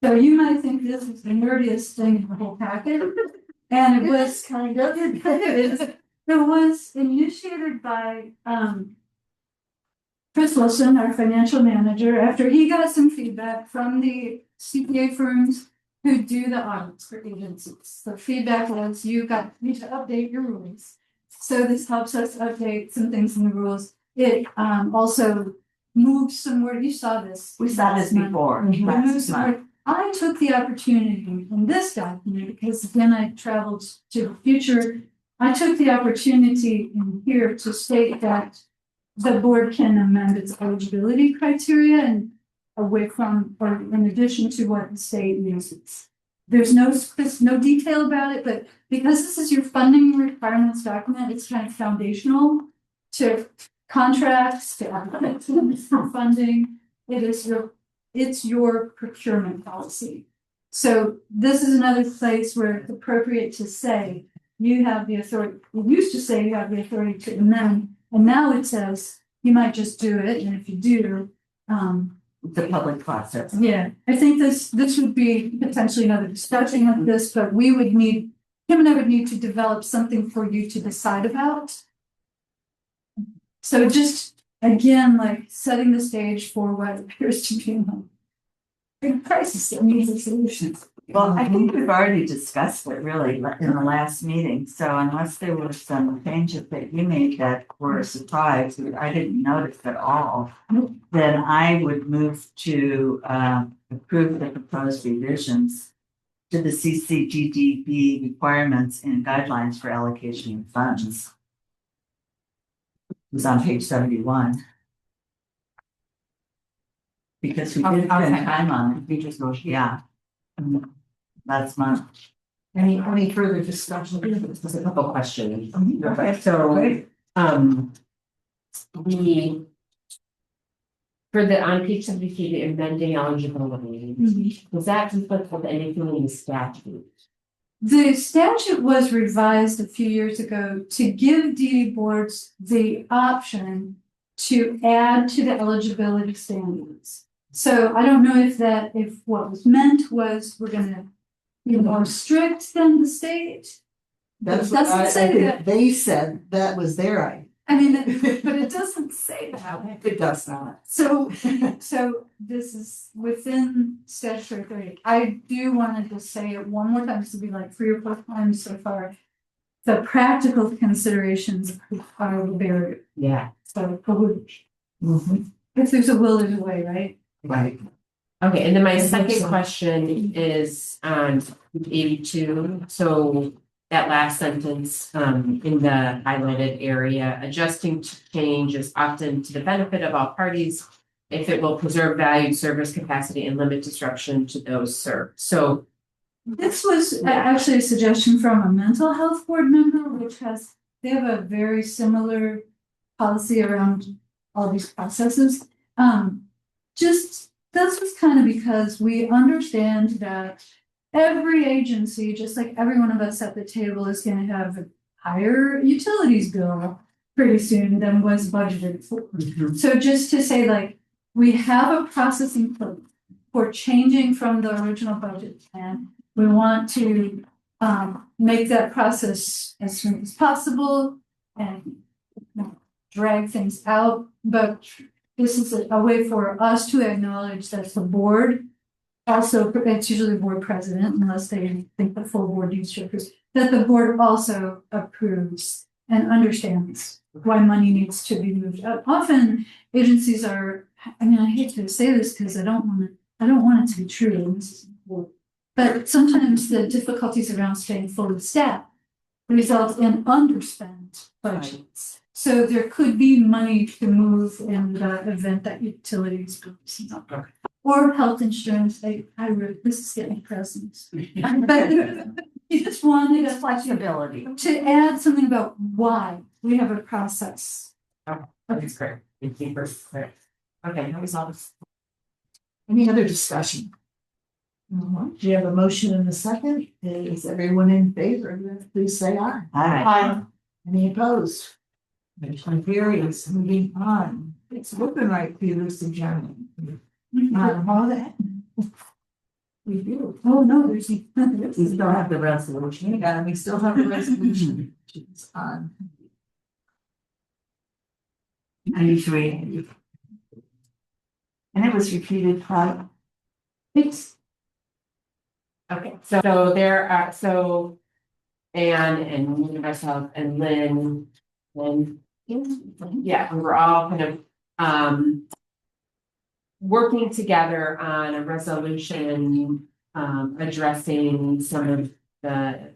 [SPEAKER 7] So you might think this is the nerdiest thing in the whole packet, and it was kind of, it is. It was initiated by Chris Wilson, our financial manager, after he got some feedback from the CPA firms who do the audits for agencies. The feedback was you need to update your rules. So this helps us update some things in the rules. It also moves some word, you saw this.
[SPEAKER 2] We saw this before.
[SPEAKER 7] It moves some word. I took the opportunity in this document, because again, I traveled to the future. I took the opportunity in here to state that the board can amend its eligibility criteria and away from, or in addition to what the state uses. There's no detail about it, but because this is your funding requirements document, it's kind of foundational to contracts, to applications for funding. It's your procurement policy. So this is another place where it's appropriate to say you have the authority. It used to say you have the authority to amend, and now it says you might just do it, and if you do,
[SPEAKER 2] The public process.
[SPEAKER 7] yeah, I think this would be potentially another discussion of this, but we would need, Kim and I would need to develop something for you to decide about. So just, again, like setting the stage for what appears to be a big crisis that needs a solution.
[SPEAKER 2] Well, I think we've already discussed it really in the last meeting, so unless there were some changes that you made that were a surprise, that I didn't notice at all, then I would move to approve the proposed revisions to the CCDDB requirements and guidelines for allocation of funds. It was on page 71. Because we did spend time on it. We just go, yeah. Last month.
[SPEAKER 3] Any further discussion?
[SPEAKER 9] Just a couple questions.
[SPEAKER 3] Okay.
[SPEAKER 9] So, we, for the, on page 73, the amending eligibility, was that conflict with anything in the statute?
[SPEAKER 7] The statute was revised a few years ago to give DD boards the option to add to the eligibility standards. So I don't know if what was meant was we're gonna be more strict than the state.
[SPEAKER 3] That's
[SPEAKER 7] It
[SPEAKER 3] what
[SPEAKER 7] doesn't
[SPEAKER 3] I
[SPEAKER 7] say
[SPEAKER 3] think
[SPEAKER 7] that.
[SPEAKER 3] they said that was their idea.
[SPEAKER 7] I mean, but it doesn't say that.
[SPEAKER 3] It does not.
[SPEAKER 7] So this is within statutory authority. I do want to say it one more time, just to be like 3 or 4 times so far. The practical considerations are the barrier.
[SPEAKER 9] Yeah.
[SPEAKER 7] So if there's a will, there's a way, right?
[SPEAKER 3] Right.
[SPEAKER 9] Okay, and then my
[SPEAKER 3] I think
[SPEAKER 9] second
[SPEAKER 3] so.
[SPEAKER 9] question is on 82, so that last sentence, in the highlighted area, adjusting to change is often to the benefit of all parties if it will preserve valued service capacity and limit disruption to those served. So
[SPEAKER 7] This was actually a suggestion from a mental health board member, which they have a very similar policy around all these processes. Just, this was kind of because we understand that every agency, just like every one of us at the table, is gonna have a higher utilities bill pretty soon than was budgeted for. So just to say, like, we have a process in place for changing from the original budget plan. We want to make that process as soon as possible and drag things out, but this is a way for us to acknowledge that the board, also, it's usually the board president, unless they think the full board needs to approve, that the board also approves and understands why money needs to be moved up. Often agencies are, I mean, I hate to say this because I don't want it to be true, and this is important, but sometimes the difficulties around staying fully staffed result in underspent budgets. So there could be money to move in the event that utilities goes up. Or health insurance, this is getting presents. But you just wanted
[SPEAKER 2] Flexibility.
[SPEAKER 7] to add something about why we have a process.
[SPEAKER 9] that's great. Thank you for clear. Okay, that was all.
[SPEAKER 3] Any other discussion? Do you have a motion in a second? Is everyone in favor? Please say aye.
[SPEAKER 2] Aye.
[SPEAKER 3] Any opposed? Motion carries. Moving on. It's looking like Peter's adjourned. All that. We do.
[SPEAKER 7] Oh, no, there's.
[SPEAKER 2] We still have the resolution.
[SPEAKER 3] Yeah, we still have a resolution. It's on.
[SPEAKER 2] 93. And it was repeated twice.
[SPEAKER 7] It's
[SPEAKER 9] Okay, so there are, so Anne and myself and Lynn. And yeah, we were all kind of working together on a resolution addressing some of the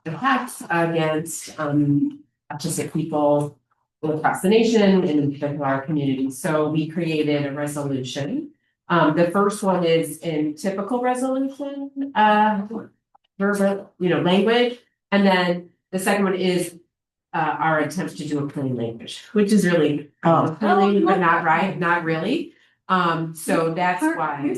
[SPEAKER 9] attacks against autistic people across the nation and in particular our community. So we created a resolution. The first one is in typical resolution verbal, language, and then the second one is our attempt to do a plain language, which is really plain, but not really. So that's why.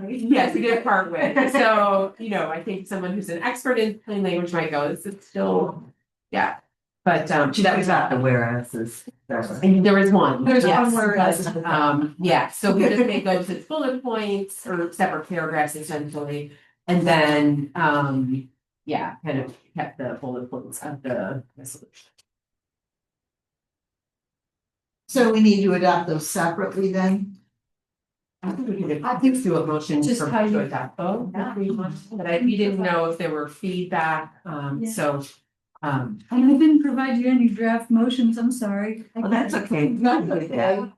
[SPEAKER 9] Yes, we did a part way. So, I think someone who's an expert in plain language might go, this is still, yeah. But
[SPEAKER 2] That was not the whereas's.
[SPEAKER 9] and there is one.
[SPEAKER 12] There's
[SPEAKER 9] yes,
[SPEAKER 12] one whereas.
[SPEAKER 9] but, yeah, so we just made those as bullet points or separate paragraphs essentially. And then, kind of kept the bullet points of the resolution.
[SPEAKER 3] So we need to adopt those separately then?
[SPEAKER 9] I think we could do a motion
[SPEAKER 7] Just
[SPEAKER 9] for
[SPEAKER 7] how you-
[SPEAKER 9] to adopt both, if we want, but we didn't know if there were feedback,
[SPEAKER 7] Yeah.
[SPEAKER 9] so.
[SPEAKER 7] And I didn't provide you any draft motions, I'm sorry.
[SPEAKER 2] Well, that's okay.
[SPEAKER 7] okay.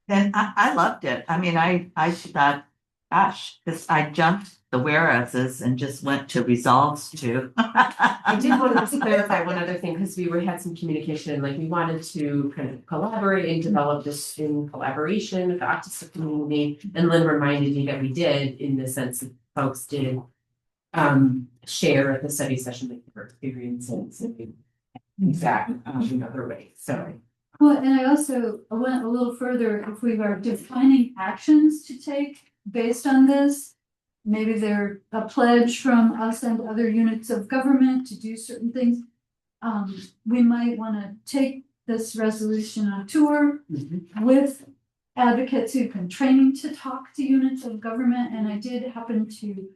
[SPEAKER 2] Then I loved it. I mean, I thought, gosh, because I jumped the whereases and just went to resolves to.
[SPEAKER 9] I did want to clarify one other thing, because we had some communication, like we wanted to kind of collaborate and develop this in collaboration with the autistic community. And Lynn reminded me that we did, in the sense that folks did share at the study session like their experiences and exact in other ways, so.
[SPEAKER 7] Well, and I also went a little further, if we are defining actions to take based on this. Maybe they're a pledge from us and other units of government to do certain things. We might want to take this resolution on tour with advocates who've been training to talk to units of government. And I did happen to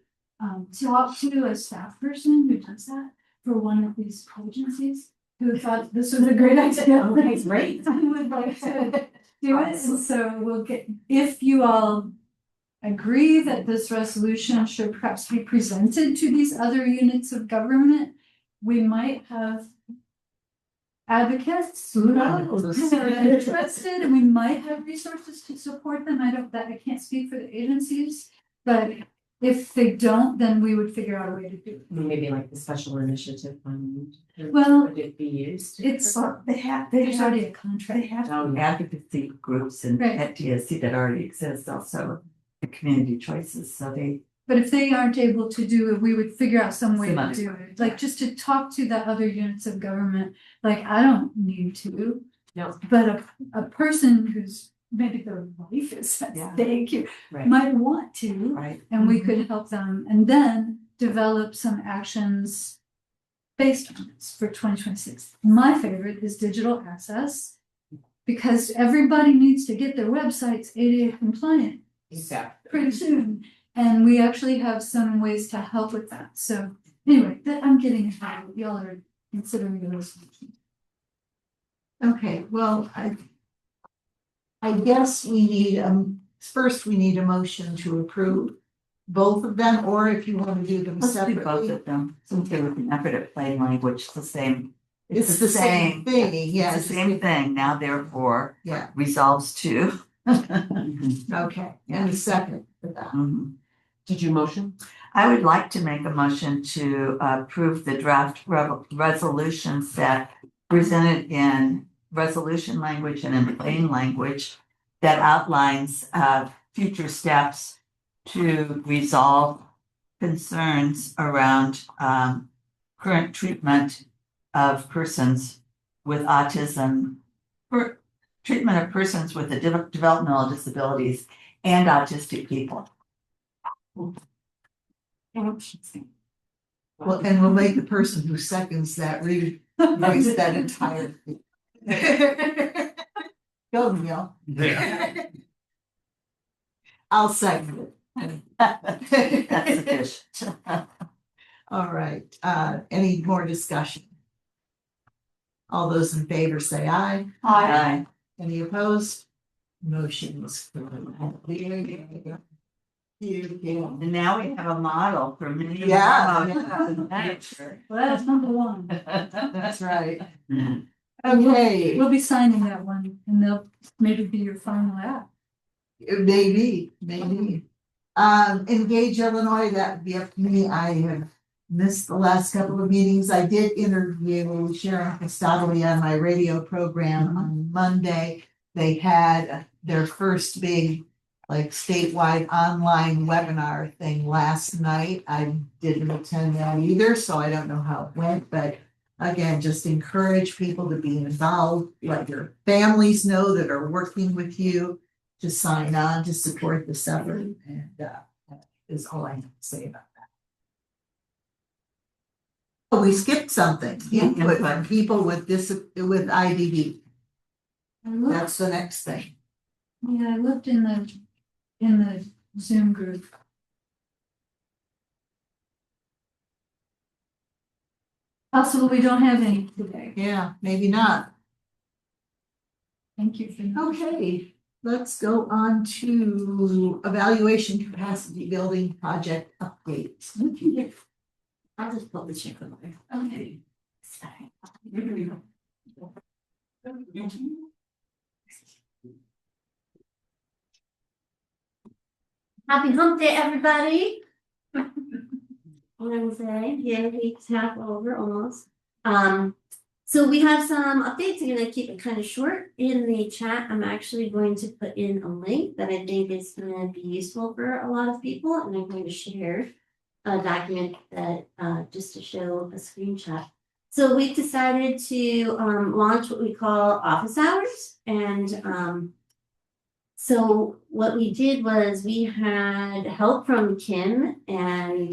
[SPEAKER 7] talk to a staff person who does that for one of these agencies, who thought this was a great idea.
[SPEAKER 9] Okay, great.
[SPEAKER 7] I would like to do it, and so we'll get, if you all agree that this resolution should perhaps be presented to these other units of government, we might have advocates who are interested, and we might have resources to support them. I can't speak for the agencies, but if they don't, then we would figure out a way to do it.
[SPEAKER 9] Maybe like the special initiative fund.
[SPEAKER 7] Well,
[SPEAKER 9] Would it be used?
[SPEAKER 7] It's,
[SPEAKER 2] There's
[SPEAKER 7] already a contract.
[SPEAKER 2] They have
[SPEAKER 9] Oh, yeah.
[SPEAKER 2] advocacy groups and
[SPEAKER 7] Right.
[SPEAKER 2] at TSC that already exist, also the community choices, so they.
[SPEAKER 7] But if they aren't able to do it, we would figure out some way
[SPEAKER 2] Some
[SPEAKER 7] to
[SPEAKER 2] other
[SPEAKER 7] do
[SPEAKER 2] way,
[SPEAKER 7] it, like just to talk to the other units of government, like I don't need to.
[SPEAKER 9] No.
[SPEAKER 7] But a person who's, maybe their life is at
[SPEAKER 2] Yeah.
[SPEAKER 7] stake,
[SPEAKER 2] Right.
[SPEAKER 7] might want to,
[SPEAKER 2] Right.
[SPEAKER 7] and we could help them, and then develop some actions based on this for 2026. My favorite is digital access, because everybody needs to get their websites ADA compliant
[SPEAKER 9] Exactly.
[SPEAKER 7] pretty soon. And we actually have some ways to help with that. So anyway, I'm getting ahead. Y'all are considering the resolution.
[SPEAKER 3] Okay, well, I guess we need, first we need a motion to approve both of them, or if you want to do them
[SPEAKER 2] Let's do both
[SPEAKER 3] separately.
[SPEAKER 2] of them, since they're with an effort at plain language, it's the same.
[SPEAKER 3] It's the same thing,
[SPEAKER 2] It's
[SPEAKER 3] yes.
[SPEAKER 2] the same thing, now therefore
[SPEAKER 3] Yeah,
[SPEAKER 2] resolves to.
[SPEAKER 3] okay, and a second for that.
[SPEAKER 2] Mhm.
[SPEAKER 9] Did you motion?
[SPEAKER 2] I would like to make a motion to approve the draft resolution set presented in resolution language and in plain language that outlines future steps to resolve concerns around current treatment of persons with autism, treatment of persons with developmental disabilities and autistic people.
[SPEAKER 3] Well, and we'll make the person who seconds that voice that entire thing. Go, Neil.
[SPEAKER 1] Yeah.
[SPEAKER 3] I'll second it.
[SPEAKER 2] That's sufficient.
[SPEAKER 3] All right, any more discussion? All those in favor say aye.
[SPEAKER 2] Aye.
[SPEAKER 3] Any opposed? Motion was.
[SPEAKER 2] And now we have a model for many.
[SPEAKER 3] Yeah.
[SPEAKER 7] Well, that's number one.
[SPEAKER 3] That's right. Okay,
[SPEAKER 7] We'll be signing that one and they'll maybe be your final app.
[SPEAKER 3] maybe. Engage Illinois, that would be up to me. I have missed the last couple of meetings. I did interview Sharon Costadoli on my radio program on Monday. They had their first big, like, statewide online webinar thing last night. I didn't attend that either, so I don't know how it went, but again, just encourage people to be involved, let your families know that are working with you to sign on to support this effort, and that is all I have to say about that. Oh, we skipped something, input from people with with IDD. That's the next thing.
[SPEAKER 7] Yeah, I looked in the Zoom group. Possible we don't have any today.
[SPEAKER 3] Yeah, maybe not.
[SPEAKER 7] Thank you for that.
[SPEAKER 3] Okay, let's go on to evaluation capacity building project updates.
[SPEAKER 11] I'll just put the check over there.
[SPEAKER 3] Okay.
[SPEAKER 11] Sorry.
[SPEAKER 14] Happy hump day, everybody. Wednesday, yeah, week's half over almost. So we have some updates. I'm gonna keep it kind of short. In the chat, I'm actually going to put in a link that I think is gonna be useful for a lot of people, and I'm going to share a document that just to show a screenshot. So we've decided to launch what we call office hours, and so what we did was we had help from Kim and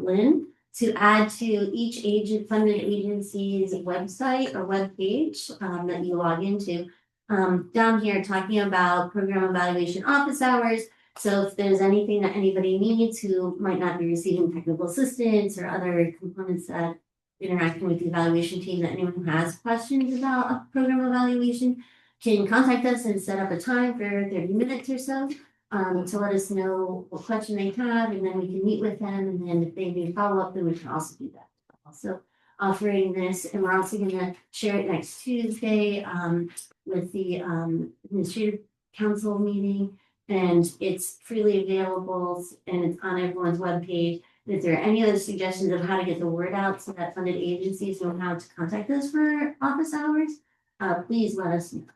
[SPEAKER 14] Lynn to add to each funded agency's website or webpage that you log into. Down here talking about program evaluation office hours. So if there's anything that anybody needs who might not be receiving technical assistance or other components that interacting with the evaluation team, that anyone who has questions about a program evaluation can contact us and set up a time for 30 minutes or so to let us know what question they have, and then we can meet with them, and then if they need follow-up, then we can also do that. Also offering this, and we're also going to share it next Tuesday with the administrative council meeting, and it's freely available and it's on everyone's webpage. And if there are any other suggestions of how to get the word out so that funded agencies know how to contact us for office hours, please let us know.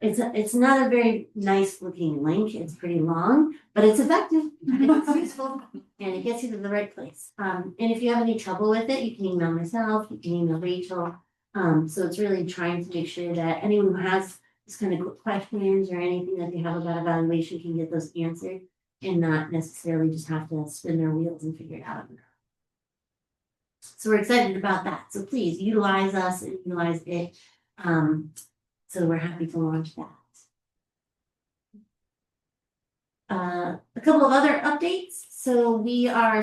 [SPEAKER 14] It's not a very nice looking link. It's pretty long, but it's effective. It's useful, and it gets you to the right place. And if you have any trouble with it, you can email myself. You can email Rachel. So it's really trying to make sure that anyone who has this kind of questions or anything that they have about evaluation can get those answered, and not necessarily just have to spin their wheels and figure it out. So we're excited about that. So please utilize us and utilize it. So we're happy to launch that. A couple of other updates. So we are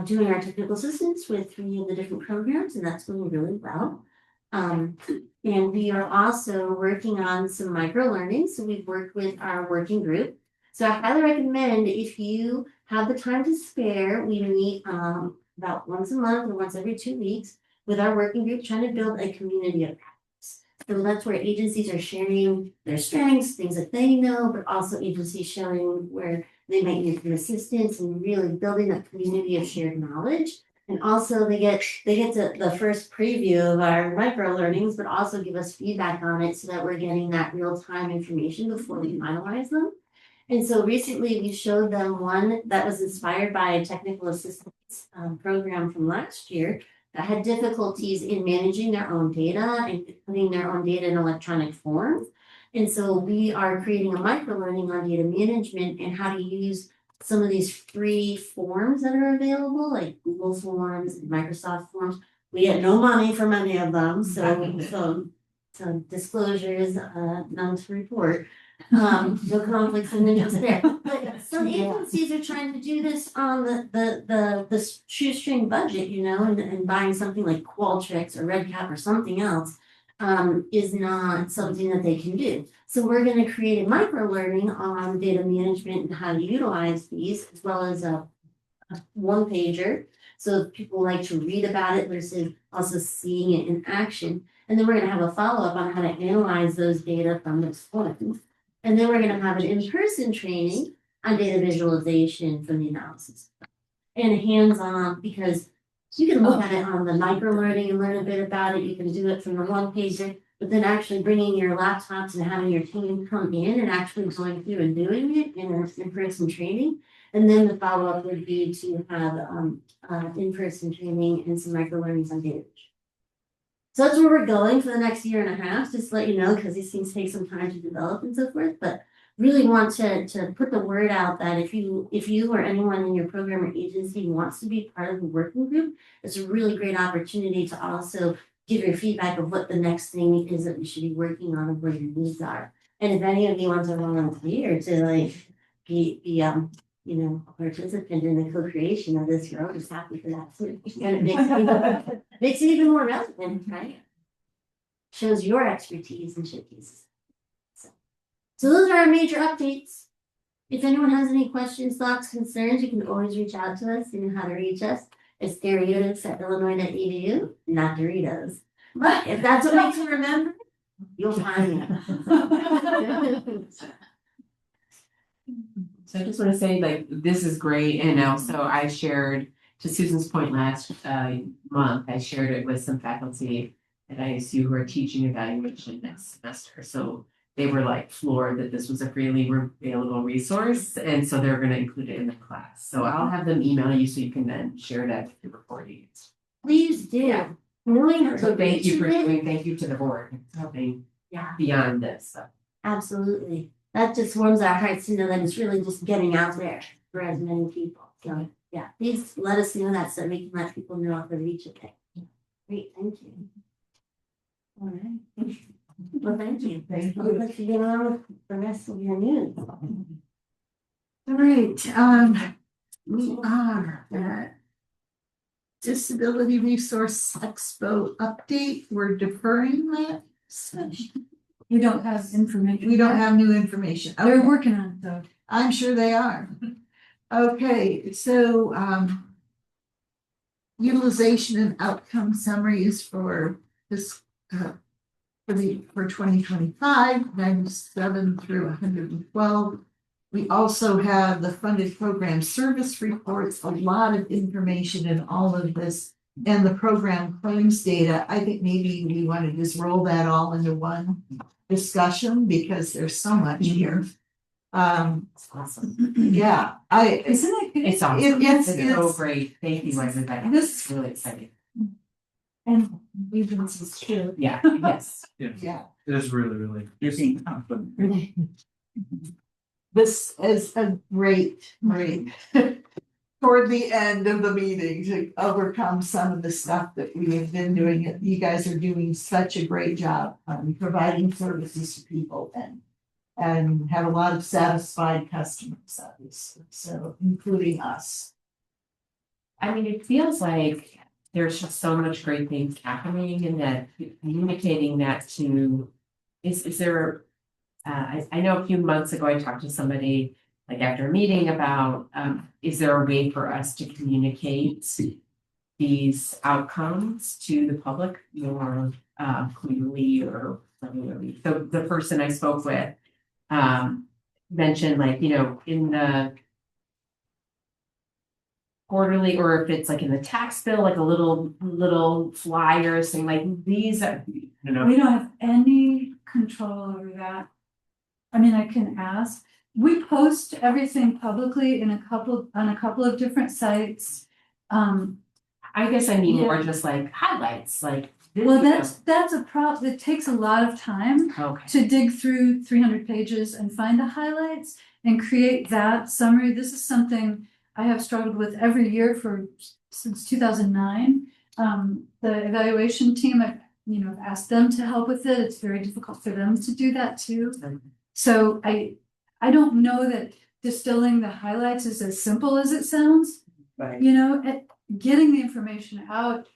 [SPEAKER 14] doing our technical assistance with 3 of the different programs, and that's going really well. And we are also working on some micro learning. So we've worked with our working group. So I highly recommend, if you have the time to spare, we meet about once a month or once every 2 weeks with our working group, trying to build a community of practice. So that's where agencies are sharing their strengths, things that they know, but also agencies showing where they might need some assistance, and really building a community of shared knowledge. And also they get to the first preview of our micro learnings, but also give us feedback on it so that we're getting that real-time information before we finalize them. And so recently we showed them one that was inspired by a technical assistance program from last year that had difficulties in managing their own data and putting their own data in electronic form. And so we are creating a micro learning on data management and how to use some of these free forms that are available, like Google Forms and Microsoft Forms. We get no money from any of them, so disclosures, none to report. No conflicts of interest there. But some agencies are trying to do this on the shoestring budget, and buying something like Qualtrics or Red Cap or something else. is not something that they can do. So we're gonna create a micro learning on data management and how to utilize these, as well as a one pager. So if people like to read about it versus also seeing it in action. And then we're gonna have a follow-up on how to analyze those data from those forms. And then we're gonna have an in-person training on data visualization from the analysis. And hands-on, because you can look at it on the micro learning and learn a bit about it. You can do it from the one pager, but then actually bringing your laptops and having your team come in and actually going through and doing it in an in-person training. And then the follow-up would be to have in-person training and some micro learnings on data. So that's where we're going for the next year and a half, just to let you know, because these things take some time to develop and so forth, but really want to put the word out that if you or anyone in your program or agency wants to be part of the working group, it's a really great opportunity to also give your feedback of what the next thing is that we should be working on and where your needs are. And if any of you want to volunteer to like be a participant in the co-creation of this, you're always happy for that too. And it makes it even more relevant, right? Shows your expertise and showcases. So those are our major updates. If anyone has any questions, thoughts, concerns, you can always reach out to us. You know how to reach us. It's Doritos@illinois.edu, not Doritos. But if that's what makes you remember, you'll find me.
[SPEAKER 9] So I just want to say, like, this is great, and also I shared, to Susan's point last month, I shared it with some faculty at ISU who are teaching evaluation next semester. So they were like floored that this was a freely available resource, and so they're going to include it in the class. So I'll have them email you so you can then share that with your recording.
[SPEAKER 14] Please do.
[SPEAKER 9] Yeah. So thank you to the board for helping beyond this. So.
[SPEAKER 14] Absolutely. That just warms our hearts to know that it's really just getting out there for as many people. So yeah, please let us know that so we can let people know how to reach it. Great, thank you. All right. Well, thank you. Thank you. I'll let you get on with the rest of your news.
[SPEAKER 3] All right, we are at Disability Resource Expo update. We're deferring that session.
[SPEAKER 7] We don't have information.
[SPEAKER 3] We don't have new information.
[SPEAKER 7] They're
[SPEAKER 3] Okay.
[SPEAKER 7] working on it though.
[SPEAKER 3] I'm sure they are. Okay, so utilization and outcome summaries for this for 2025, 97 through 112. We also have the funded program service reports, a lot of information in all of this, and the program claims data. I think maybe we want to just roll that all into one discussion because there's so much here.
[SPEAKER 9] It's awesome.
[SPEAKER 3] Yeah,
[SPEAKER 7] Isn't it good?
[SPEAKER 9] It's awesome. It's so
[SPEAKER 3] it's
[SPEAKER 9] great. Thank you, everybody.
[SPEAKER 3] This-
[SPEAKER 9] It's really exciting.
[SPEAKER 7] And we've been too.
[SPEAKER 9] Yeah, yes.
[SPEAKER 3] yeah.
[SPEAKER 1] It is really, really.
[SPEAKER 3] This is a great toward the end of the meeting to overcome some of the stuff that we have been doing. You guys are doing such a great job providing services to people and have a lot of satisfied customers, obviously, so including us.
[SPEAKER 9] I mean, it feels like there's just so much great things happening and that communicating that to, is there, I know a few months ago, I talked to somebody like after a meeting about, is there a way for us to communicate these outcomes to the public more clearly or regularly? So the person I spoke with mentioned like, in the quarterly, or if it's like in the tax bill, like a little flyer saying like these are,
[SPEAKER 7] We don't have any control over that. I mean, I can ask. We post everything publicly on a couple of different sites.
[SPEAKER 9] I guess I mean more just like highlights, like.
[SPEAKER 7] Well, that's a problem. It takes a lot of time to dig through 300 pages and find the highlights and create that summary. This is something I have struggled with every year since 2009. The evaluation team, I've asked them to help with it. It's very difficult for them to do that too. So I don't know that distilling the highlights is as simple as it sounds.
[SPEAKER 9] Right.
[SPEAKER 7] Getting the information out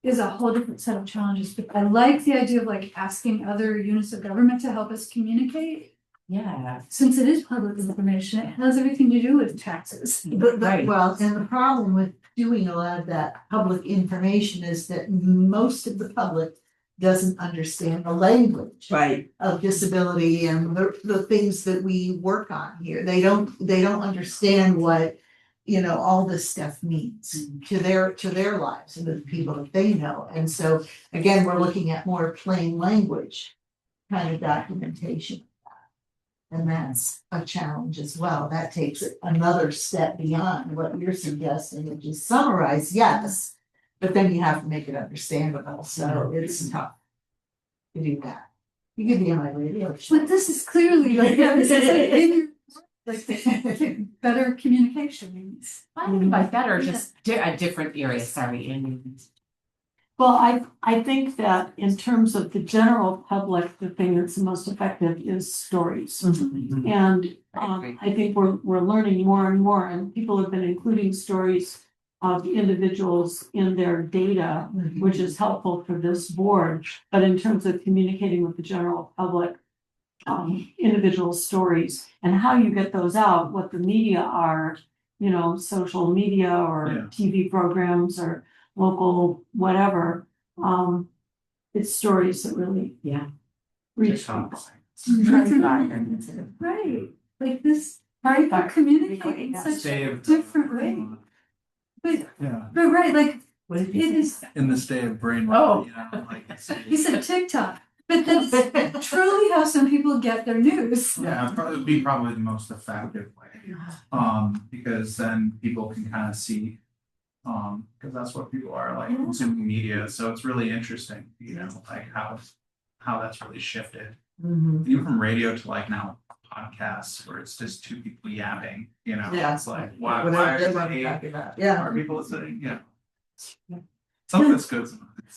[SPEAKER 7] is a whole different set of challenges, but I like the idea of like asking other units of government to help us communicate.
[SPEAKER 9] Yeah.
[SPEAKER 7] Since it is public information, it has everything to do with taxes.
[SPEAKER 9] Right.
[SPEAKER 3] Well, and the problem with doing a lot of that public information is that most of the public doesn't understand the language.
[SPEAKER 2] Right.
[SPEAKER 3] Of disability and the things that we work on here. They don't understand what, all this stuff means to their lives and the people that they know. And so, again, we're looking at more plain language kind of documentation. And that's a challenge as well. That takes it another step beyond what you're suggesting, which is summarize, yes, but then you have to make it understandable. So it's tough to do that. You could be on my radio show.
[SPEAKER 7] But this is clearly like, this is like better communication means.
[SPEAKER 9] I mean, by better, just a different area, sorry, and.
[SPEAKER 12] Well, I think that in terms of the general public, the thing that's the most effective is stories. And I think we're learning more and more, and people have been including stories of individuals in their data, which is helpful for this board. But in terms of communicating with the general public, individual stories and how you get those out, what the media are, social media or TV programs or local whatever, it's stories that really reach people.
[SPEAKER 7] Right, like this, people communicate in such a different way. But right, like it is.
[SPEAKER 1] In this day of brain.
[SPEAKER 7] He said TikTok, but that's truly how some people get their news.
[SPEAKER 1] Yeah, it would be probably the most effective way. Because then people can kind of see. Because that's what people are like consuming media. So it's really interesting, like how that's really shifted. Even from radio to like now podcasts where it's just two people yapping, it's like why are people listening? Some of it's good.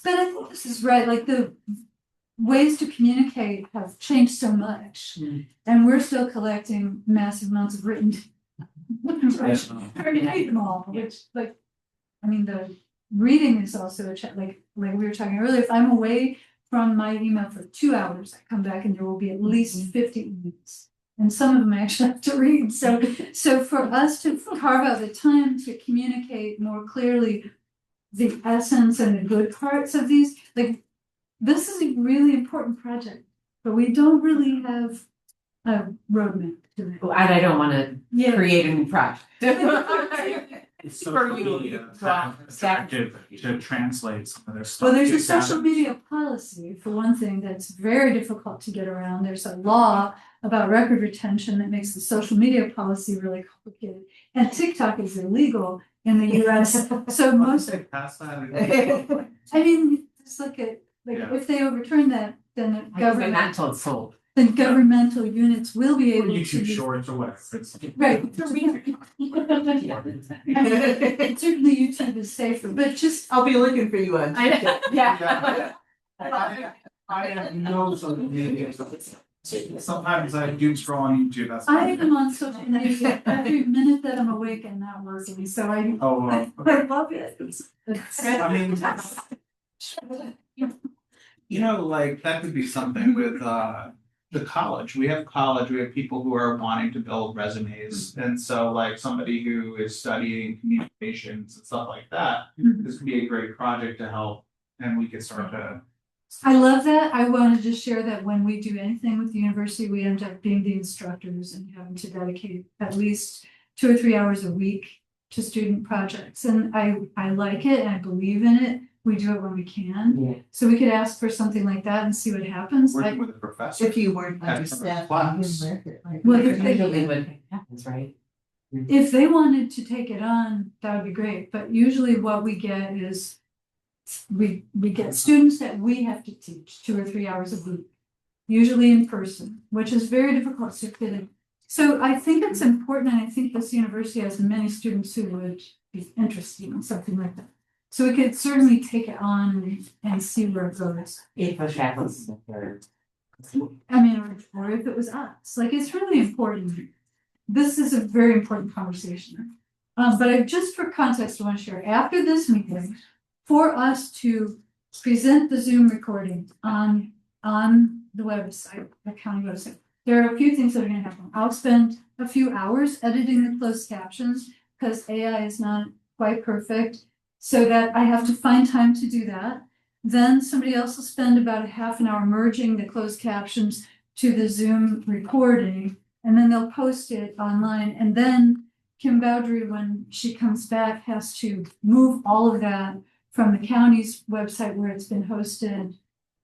[SPEAKER 7] But I think this is right, like the ways to communicate have changed so much. And we're still collecting massive amounts of written read them all, which the reading is also a like we were talking earlier, if I'm away from my email for 2 hours, I come back and there will be at least 50 emails. And some of them I actually have to read. So for us to carve out the time to communicate more clearly the essence and the good parts of these, like this is a really important project, but we don't really have a roadmap to it.
[SPEAKER 9] Well, I don't want to create a new project.
[SPEAKER 1] It's social media effective to translate some of their stuff.
[SPEAKER 7] Well, there's a social media policy, for one thing, that's very difficult to get around. There's a law about record retention that makes the social media policy really complicated. And TikTok is illegal in the US. So most of just look at if they overturn that, then the governmental units will be able to
[SPEAKER 1] YouTube shorts or whatever.
[SPEAKER 7] Right. Certainly YouTube is safer, but just
[SPEAKER 3] I'll be looking for you on.
[SPEAKER 1] I have no social media. Sometimes I do scroll on YouTube. That's
[SPEAKER 7] I am on social media every minute that I'm awake and not working, so I love it.
[SPEAKER 1] Like that could be something with the college. We have people who are wanting to build resumes. And so like somebody who is studying communications and stuff like that, this could be a great project to help. And we could start to.
[SPEAKER 7] I love that. I wanted to share that when we do anything with the university, we end up being the instructors and having to dedicate at least 2 or 3 hours a week to student projects. And I like it and I believe in it. We do it when we can. So we could ask for something like that and see what happens.
[SPEAKER 1] Working with a professor.
[SPEAKER 3] If you weren't understanding
[SPEAKER 9] right.
[SPEAKER 7] If they wanted to take it on, that would be great. But usually what we get is we get students that we have to teach 2 or 3 hours a week, usually in person, which is very difficult to fit in. So I think it's important, and I think this university has many students who would be interested in something like that. So we could certainly take it on and see where it goes. Or if it was us, like it's really important. This is a very important conversation. But just for context, I want to share after this meeting, for us to present the Zoom recording on the website, the county website. There are a few things that are gonna happen. I'll spend a few hours editing the closed captions because AI is not quite perfect, so that I have to find time to do that. Then somebody else will spend about a half an hour merging the closed captions to the Zoom recording, and then they'll post it online. And then Kim Bowdry, when she comes back, has to move all of that from the county's website where it's been hosted.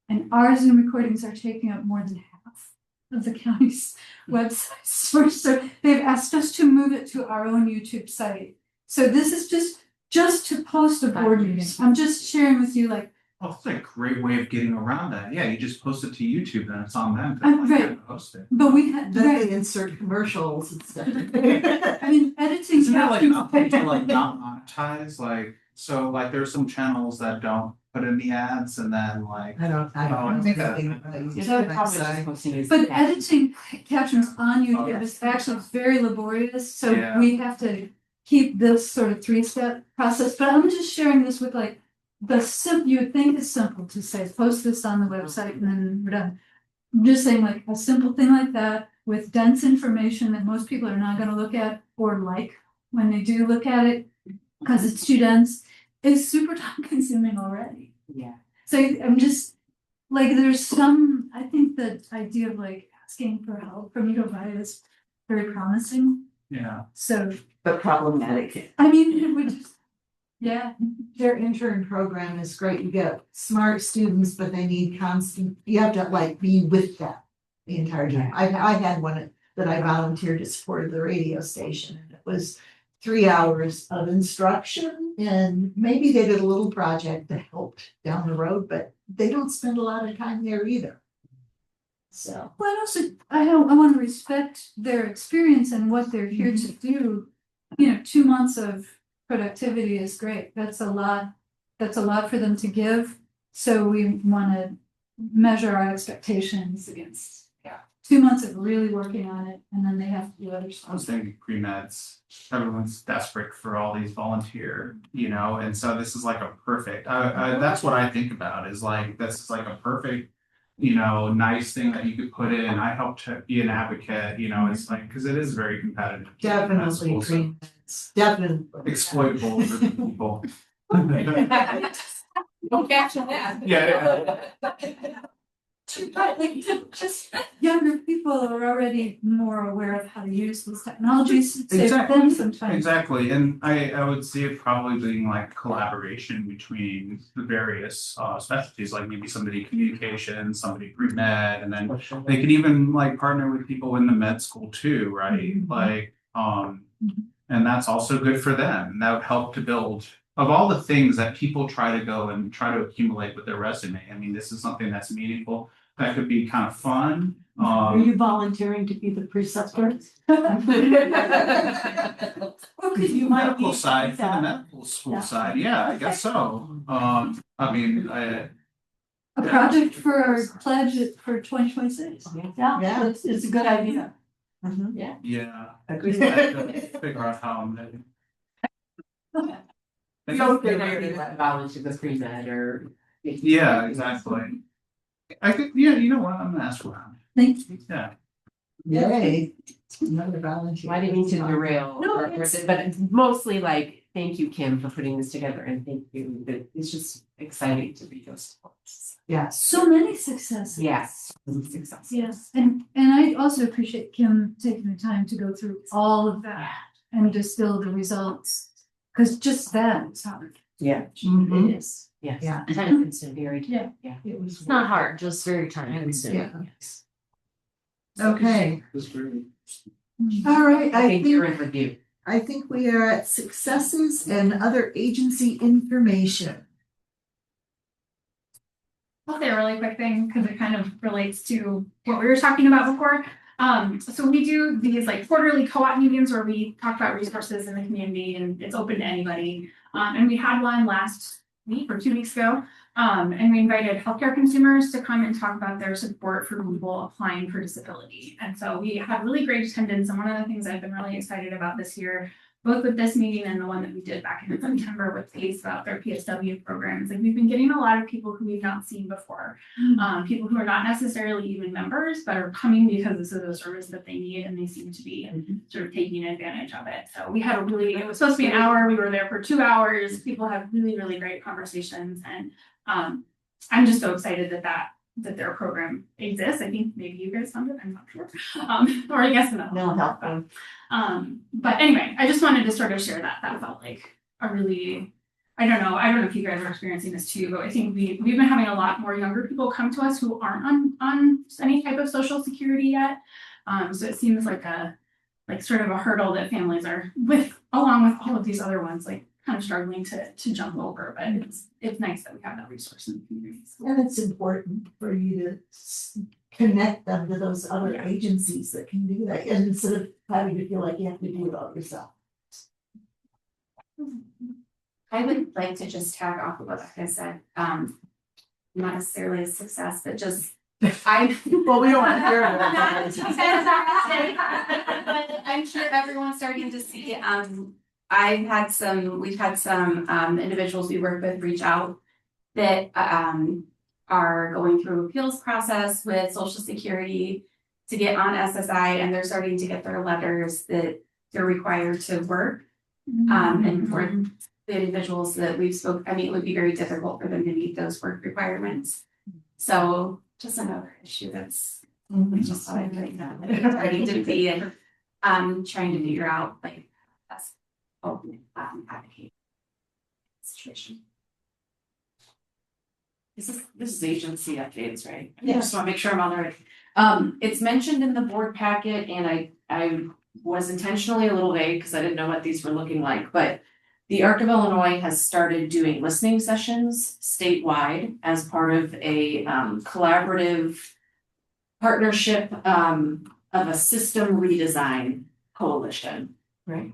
[SPEAKER 7] And our Zoom recordings are taking up more than half of the county's website. So they've asked us to move it to our own YouTube site. So this is just to post a board meeting. I'm just sharing with you, like,
[SPEAKER 1] Oh, it's a great way of getting around that. Yeah, you just post it to YouTube and it's on them.
[SPEAKER 7] Right.
[SPEAKER 1] Post it.
[SPEAKER 7] but we had,
[SPEAKER 3] Then
[SPEAKER 7] right,
[SPEAKER 3] they insert commercials and stuff.
[SPEAKER 7] I mean, editing
[SPEAKER 1] Isn't that like
[SPEAKER 7] captions.
[SPEAKER 1] nothing to like not monetize? Like, so like there's some channels that don't put in the ads and then like.
[SPEAKER 3] I don't think that.
[SPEAKER 7] But editing captions on YouTube is actually very laborious, so
[SPEAKER 1] Yeah.
[SPEAKER 7] we have to keep this sort of 3-step process. But I'm just sharing this with like you would think it's simple to say, post this on the website and then we're done. I'm just saying, like, a simple thing like that with dense information that most people are not gonna look at or like when they do look at it, because it's too dense, is super time consuming already.
[SPEAKER 9] Yeah.
[SPEAKER 7] So I'm just, like, I think the idea of like asking for help from you is very promising.
[SPEAKER 1] Yeah.
[SPEAKER 7] So,
[SPEAKER 2] But problematic.
[SPEAKER 7] I mean, it would just, yeah.
[SPEAKER 3] Their intern program is great. You get smart students, but they need constant, you have to like be with them the entire time. I had one that I volunteered to support the radio station, and it was 3 hours of instruction, and maybe they did a little project that helped down the road, but they don't spend a lot of time there either. So.
[SPEAKER 7] Well, I want to respect their experience and what they're here to do. 2 months of productivity is great. That's a lot for them to give. So we want to measure our expectations against 2 months of really working on it, and then they have to do other
[SPEAKER 1] I
[SPEAKER 7] stuff.
[SPEAKER 1] was thinking pre-meds, everyone's desperate for all these volunteer, and so this is like a perfect, that's what I think about is like, this is like a perfect, nice thing that you could put in. I help to be an advocate, it's like, because it is very competitive.
[SPEAKER 3] Definitely,
[SPEAKER 1] So
[SPEAKER 3] definitely.
[SPEAKER 1] exploitable for people.
[SPEAKER 11] Don't capture that.
[SPEAKER 1] Yeah.
[SPEAKER 7] Just younger people are already more aware of how to use these technologies.
[SPEAKER 1] Exactly.
[SPEAKER 7] Sometimes.
[SPEAKER 1] Exactly, and I would see it probably being like collaboration between the various specialties, like maybe somebody communication, somebody pre-med, and then they could even like partner with people in the med school too, right? Like, and that's also good for them. That would help to build. Of all the things that people try to go and try to accumulate with their resume, I mean, this is something that's meaningful. That could be kind of fun.
[SPEAKER 12] Are you volunteering to be the preceptor?
[SPEAKER 1] You medical side for the medical school side, yeah, I guess so. I mean,
[SPEAKER 7] A project for our pledge for 2026.
[SPEAKER 12] Yeah, it's a good idea.
[SPEAKER 1] yeah.
[SPEAKER 2] Agreed.
[SPEAKER 1] Figure out how I'm gonna.
[SPEAKER 9] You don't feel like you're gonna volunteer the pre-med or.
[SPEAKER 1] Yeah, exactly. I think, you know what, I'm gonna ask around.
[SPEAKER 7] Thank you.
[SPEAKER 1] Yeah.
[SPEAKER 3] Yay. Another volunteer.
[SPEAKER 9] I didn't mean to derail,
[SPEAKER 7] No,
[SPEAKER 9] but it's mostly like, thank you, Kim, for putting this together, and thank you, it's just exciting to be those supports.
[SPEAKER 3] Yeah.
[SPEAKER 7] So many successes.
[SPEAKER 9] Yes, success.
[SPEAKER 7] Yes, and I also appreciate Kim taking the time to go through all of that and distill the results, because just that is hard.
[SPEAKER 9] Yeah.
[SPEAKER 3] Mhm.
[SPEAKER 9] It is, yes.
[SPEAKER 3] Yeah.
[SPEAKER 9] Time consuming, very.
[SPEAKER 7] Yeah.
[SPEAKER 3] It was.
[SPEAKER 10] It's not hard, just very time consuming.
[SPEAKER 3] Okay,
[SPEAKER 1] That's great.
[SPEAKER 3] all right,
[SPEAKER 9] I think you're in review.
[SPEAKER 3] I think we are at successes and other agency information.
[SPEAKER 8] I'll say a really quick thing because it kind of relates to what we were talking about before. So we do these like quarterly co-op meetings where we talk about resources in the community, and it's open to anybody. And we had one last week or 2 weeks ago. And we invited healthcare consumers to come and talk about their support for people applying for disability. And so we had really great attendance. And one of the things I've been really excited about this year both with this meeting and the one that we did back in September with PACE about their PSW programs. Like we've been getting a lot of people who we've not seen before. People who are not necessarily even members, but are coming because this is a service that they need and they seem to be sort of taking advantage of it. So we had it was supposed to be an hour. We were there for 2 hours. People had really, really great conversations. And I'm just so excited that their program exists. I think maybe you guys found it, I'm not sure. Or I guess
[SPEAKER 2] No help.
[SPEAKER 8] but anyway, I just wanted to sort of share that. That felt like a really, I don't know if you guys are experiencing this too, but I think we've been having a lot more younger people come to us who aren't on any type of social security yet. So it seems like sort of a hurdle that families are along with all of these other ones, like kind of struggling to jump over, but it's nice that we have that resource in the community. So.
[SPEAKER 3] And it's important for you to connect them to those other agencies that can do that, and instead of having to feel like you have to do it all yourself.
[SPEAKER 11] I would like to just tag off of what I said, not necessarily a success, but just
[SPEAKER 3] Well, we don't want to hear about
[SPEAKER 11] but I'm sure everyone's starting to see, we've had some individuals we work with reach out that are going through appeals process with Social Security to get on SSI, and they're starting to get their letters that they're required to work. And for the individuals that we've it would be very difficult for them to meet those work requirements. So just another issue that's just starting to be and trying to figure out that's advocate situation.
[SPEAKER 4] This is agency updates, right?
[SPEAKER 3] Yeah.
[SPEAKER 4] I just want to make sure I'm on the right. It's mentioned in the board packet, and I was intentionally a little vague because I didn't know what these were looking like, but the ARC of Illinois has started doing listening sessions statewide as part of a collaborative partnership of a system redesign coalition.
[SPEAKER 2] Right.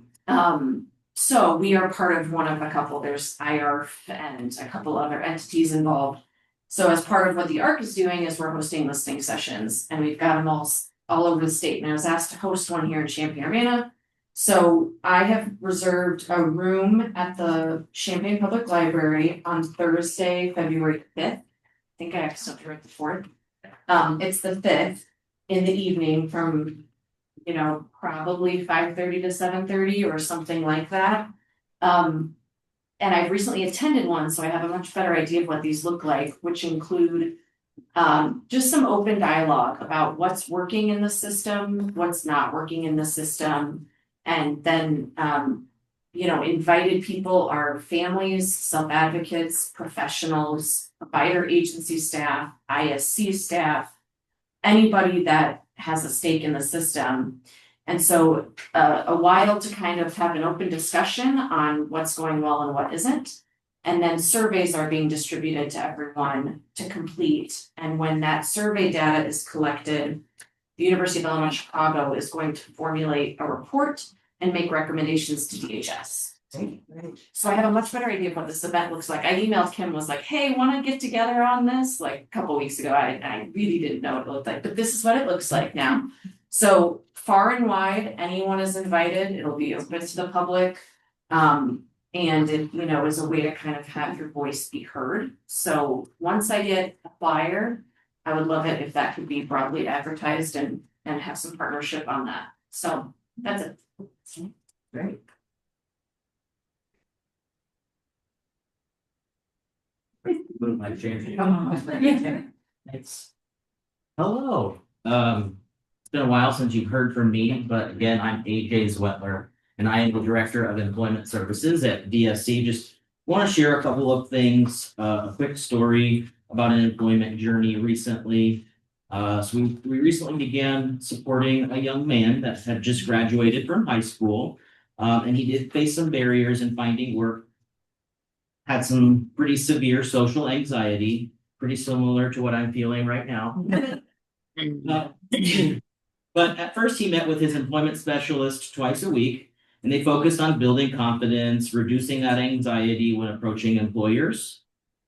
[SPEAKER 4] So we are part of one of a couple. There's IARF and a couple other entities involved. So as part of what the ARC is doing is we're hosting listening sessions, and we've got them all over the state. And I was asked to host one here in Champaign. So I have reserved a room at the Champaign Public Library on Thursday, February 5th. I think I accidentally wrote the 4th. It's the 5th in the evening from, probably 5:30 to 7:30 or something like that. And I've recently attended one, so I have a much better idea of what these look like, which include just some open dialogue about what's working in the system, what's not working in the system. And then, invited people are families, self-advocates, professionals, provider agency staff, ISC staff, anybody that has a stake in the system. And so a while to kind of have an open discussion on what's going well and what isn't. And then surveys are being distributed to everyone to complete. And when that survey data is collected, the University of Illinois Chicago is going to formulate a report and make recommendations to DHS. So I have a much better idea of what this event looks like. I emailed Kim, was like, hey, want to get together on this? Like a couple weeks ago, I really didn't know what it looked like, but this is what it looks like now. So far and wide, anyone is invited. It'll be open to the public. And it, is a way to kind of have your voice be heard. So once I get a flyer, I would love it if that could be broadly advertised and have some partnership on that. So that's it.
[SPEAKER 2] Great.
[SPEAKER 15] Move my chair. It's hello. It's been a while since you've heard from me, but again, I'm AJ Zwetler, and I am the Director of Employment Services at DSC. Just want to share a couple of things, a quick story about an employment journey recently. So we recently began supporting a young man that had just graduated from high school, and he did face some barriers in finding work. Had some pretty severe social anxiety, pretty similar to what I'm feeling right now. But at first he met with his employment specialist twice a week, and they focused on building confidence, reducing that anxiety when approaching employers.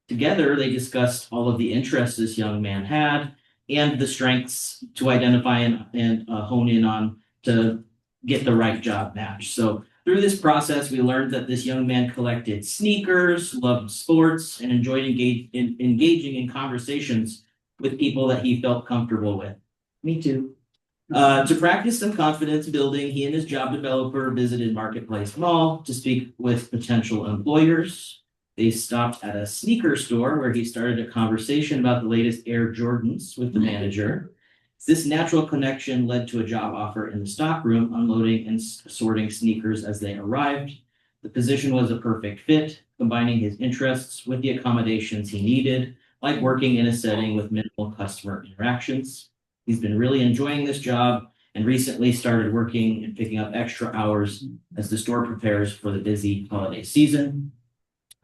[SPEAKER 15] Together, they discussed all of the interests this young man had and the strengths to identify and hone in on to get the right job match. So Through this process, we learned that this young man collected sneakers, loved sports, and enjoyed engaging in conversations with people that he felt comfortable with. Me too. To practice some confidence building, he and his job developer visited Marketplace Mall to speak with potential employers. They stopped at a sneaker store where he started a conversation about the latest Air Jordans with the manager. This natural connection led to a job offer in the stockroom, unloading and sorting sneakers as they arrived. The position was a perfect fit, combining his interests with the accommodations he needed, like working in a setting with minimal customer interactions. He's been really enjoying this job and recently started working and picking up extra hours as the store prepares for the busy holiday season.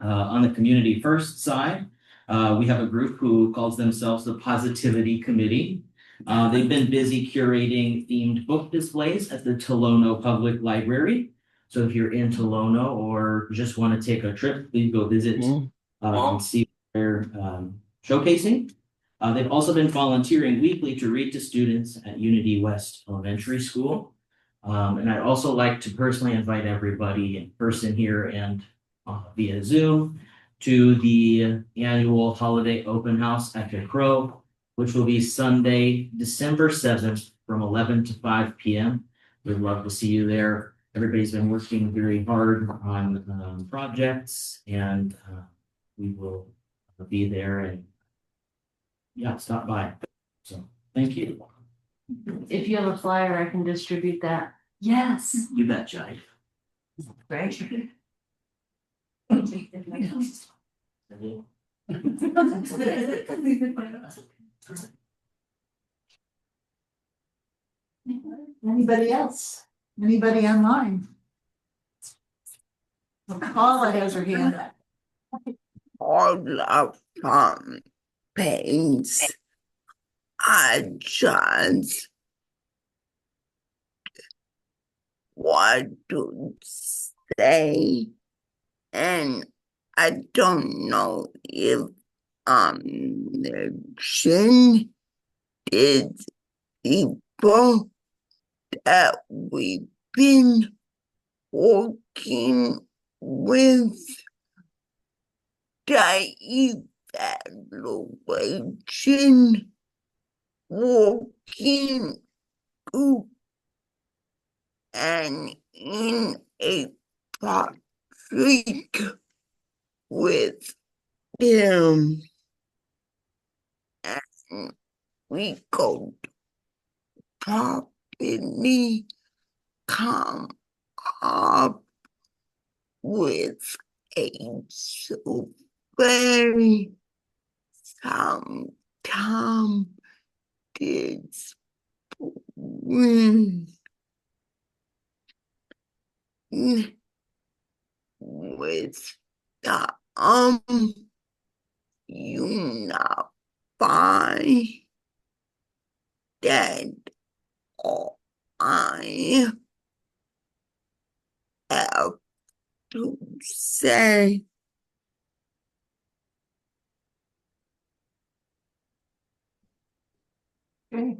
[SPEAKER 15] On the community first side, we have a group who calls themselves the Positivity Committee. They've been busy curating themed book displays at the Tolono Public Library. So if you're in Tolono or just want to take a trip, please go visit and see what they're showcasing. They've also been volunteering weekly to read to students at Unity West Elementary School. And I'd also like to personally invite everybody in person here and via Zoom to the annual holiday open house at the Crow, which will be Sunday, December 7th from 11 to 5 p.m. We'd love to see you there. Everybody's been working very hard on projects, and we will be there and stop by. So thank you.
[SPEAKER 10] If you have a flyer, I can distribute that.
[SPEAKER 4] Yes.
[SPEAKER 15] You betcha.
[SPEAKER 2] Great.
[SPEAKER 3] Anybody else? Anybody online? Paula has her hand up.
[SPEAKER 16] All of pains. I just want to say, and I don't know if the chin is people that we've been working with the evaluation working group and in a project with them, and we could probably come up with a very sometime this spring with the unify that I have to say.
[SPEAKER 3] Okay.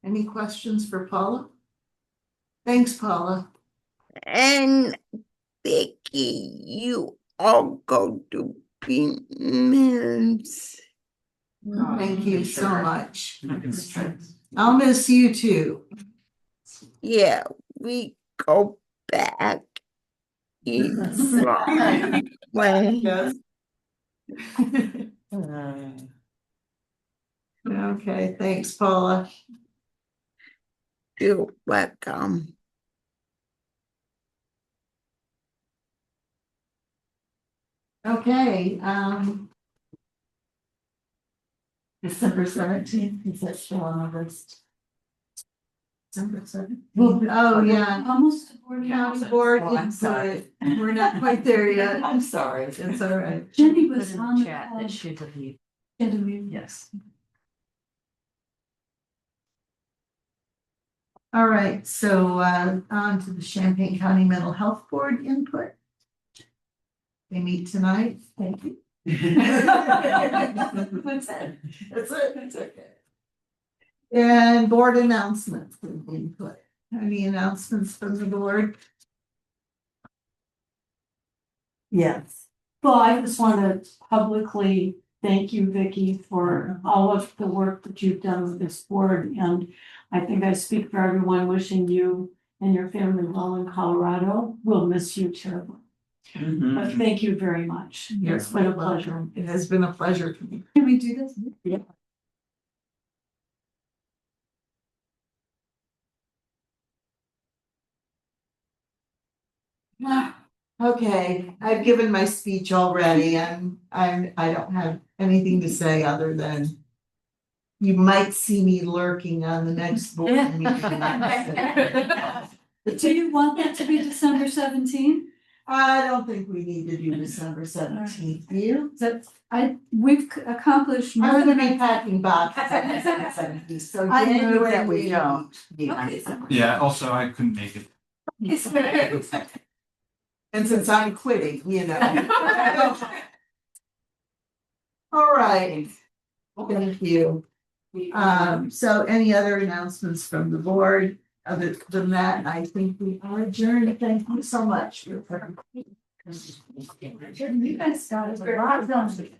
[SPEAKER 3] Any questions for Paula? Thanks, Paula.
[SPEAKER 16] And Vicky, you all go to be missed.
[SPEAKER 3] Thank you so much. I'll miss you too.
[SPEAKER 16] Yeah, we go back in way.
[SPEAKER 3] Okay, thanks, Paula.
[SPEAKER 16] You're welcome.
[SPEAKER 3] Okay, December 17th, is that still on the list? December 17th? Oh, yeah.
[SPEAKER 4] Almost.
[SPEAKER 3] County board
[SPEAKER 2] Oh, I'm
[SPEAKER 3] input.
[SPEAKER 2] sorry.
[SPEAKER 3] We're not quite there yet.
[SPEAKER 2] I'm sorry.
[SPEAKER 3] It's all right.
[SPEAKER 4] Jenny
[SPEAKER 10] Put
[SPEAKER 4] was
[SPEAKER 10] in
[SPEAKER 4] on
[SPEAKER 10] the
[SPEAKER 4] the
[SPEAKER 10] chat
[SPEAKER 4] call.
[SPEAKER 10] that should delete.
[SPEAKER 4] Yes.
[SPEAKER 3] All right, so on to the Champaign County Mental Health Board input. They meet tonight. Thank you.
[SPEAKER 2] That's it.
[SPEAKER 3] That's it. That's okay. And board announcements and input. Any announcements from the board?
[SPEAKER 12] Yes. Well, I just want to publicly thank you, Vicky, for all of the work that you've done with this board. And I think I speak for everyone wishing you and your family well in Colorado. We'll miss you terribly. But thank you very much. It's been a pleasure.
[SPEAKER 3] It has been a pleasure for me.
[SPEAKER 7] Can we do this?
[SPEAKER 12] Yeah.
[SPEAKER 3] Okay, I've given my speech already. I don't have anything to say other than you might see me lurking on the next board meeting.
[SPEAKER 7] Do you want that to be December 17th?
[SPEAKER 3] I don't think we need to do December 17th, do you?
[SPEAKER 7] We've accomplished more
[SPEAKER 3] I'm
[SPEAKER 7] than
[SPEAKER 3] gonna be packing boxes on December 17th, so
[SPEAKER 7] I know
[SPEAKER 3] January
[SPEAKER 7] that
[SPEAKER 3] we
[SPEAKER 7] we
[SPEAKER 3] don't.
[SPEAKER 1] Yeah, also I couldn't make it.
[SPEAKER 3] And since I'm quitting, you know. All right. Thank you. So any other announcements from the board? Other than that, I think we are adjourned. Thank you so much.
[SPEAKER 7] You guys got it.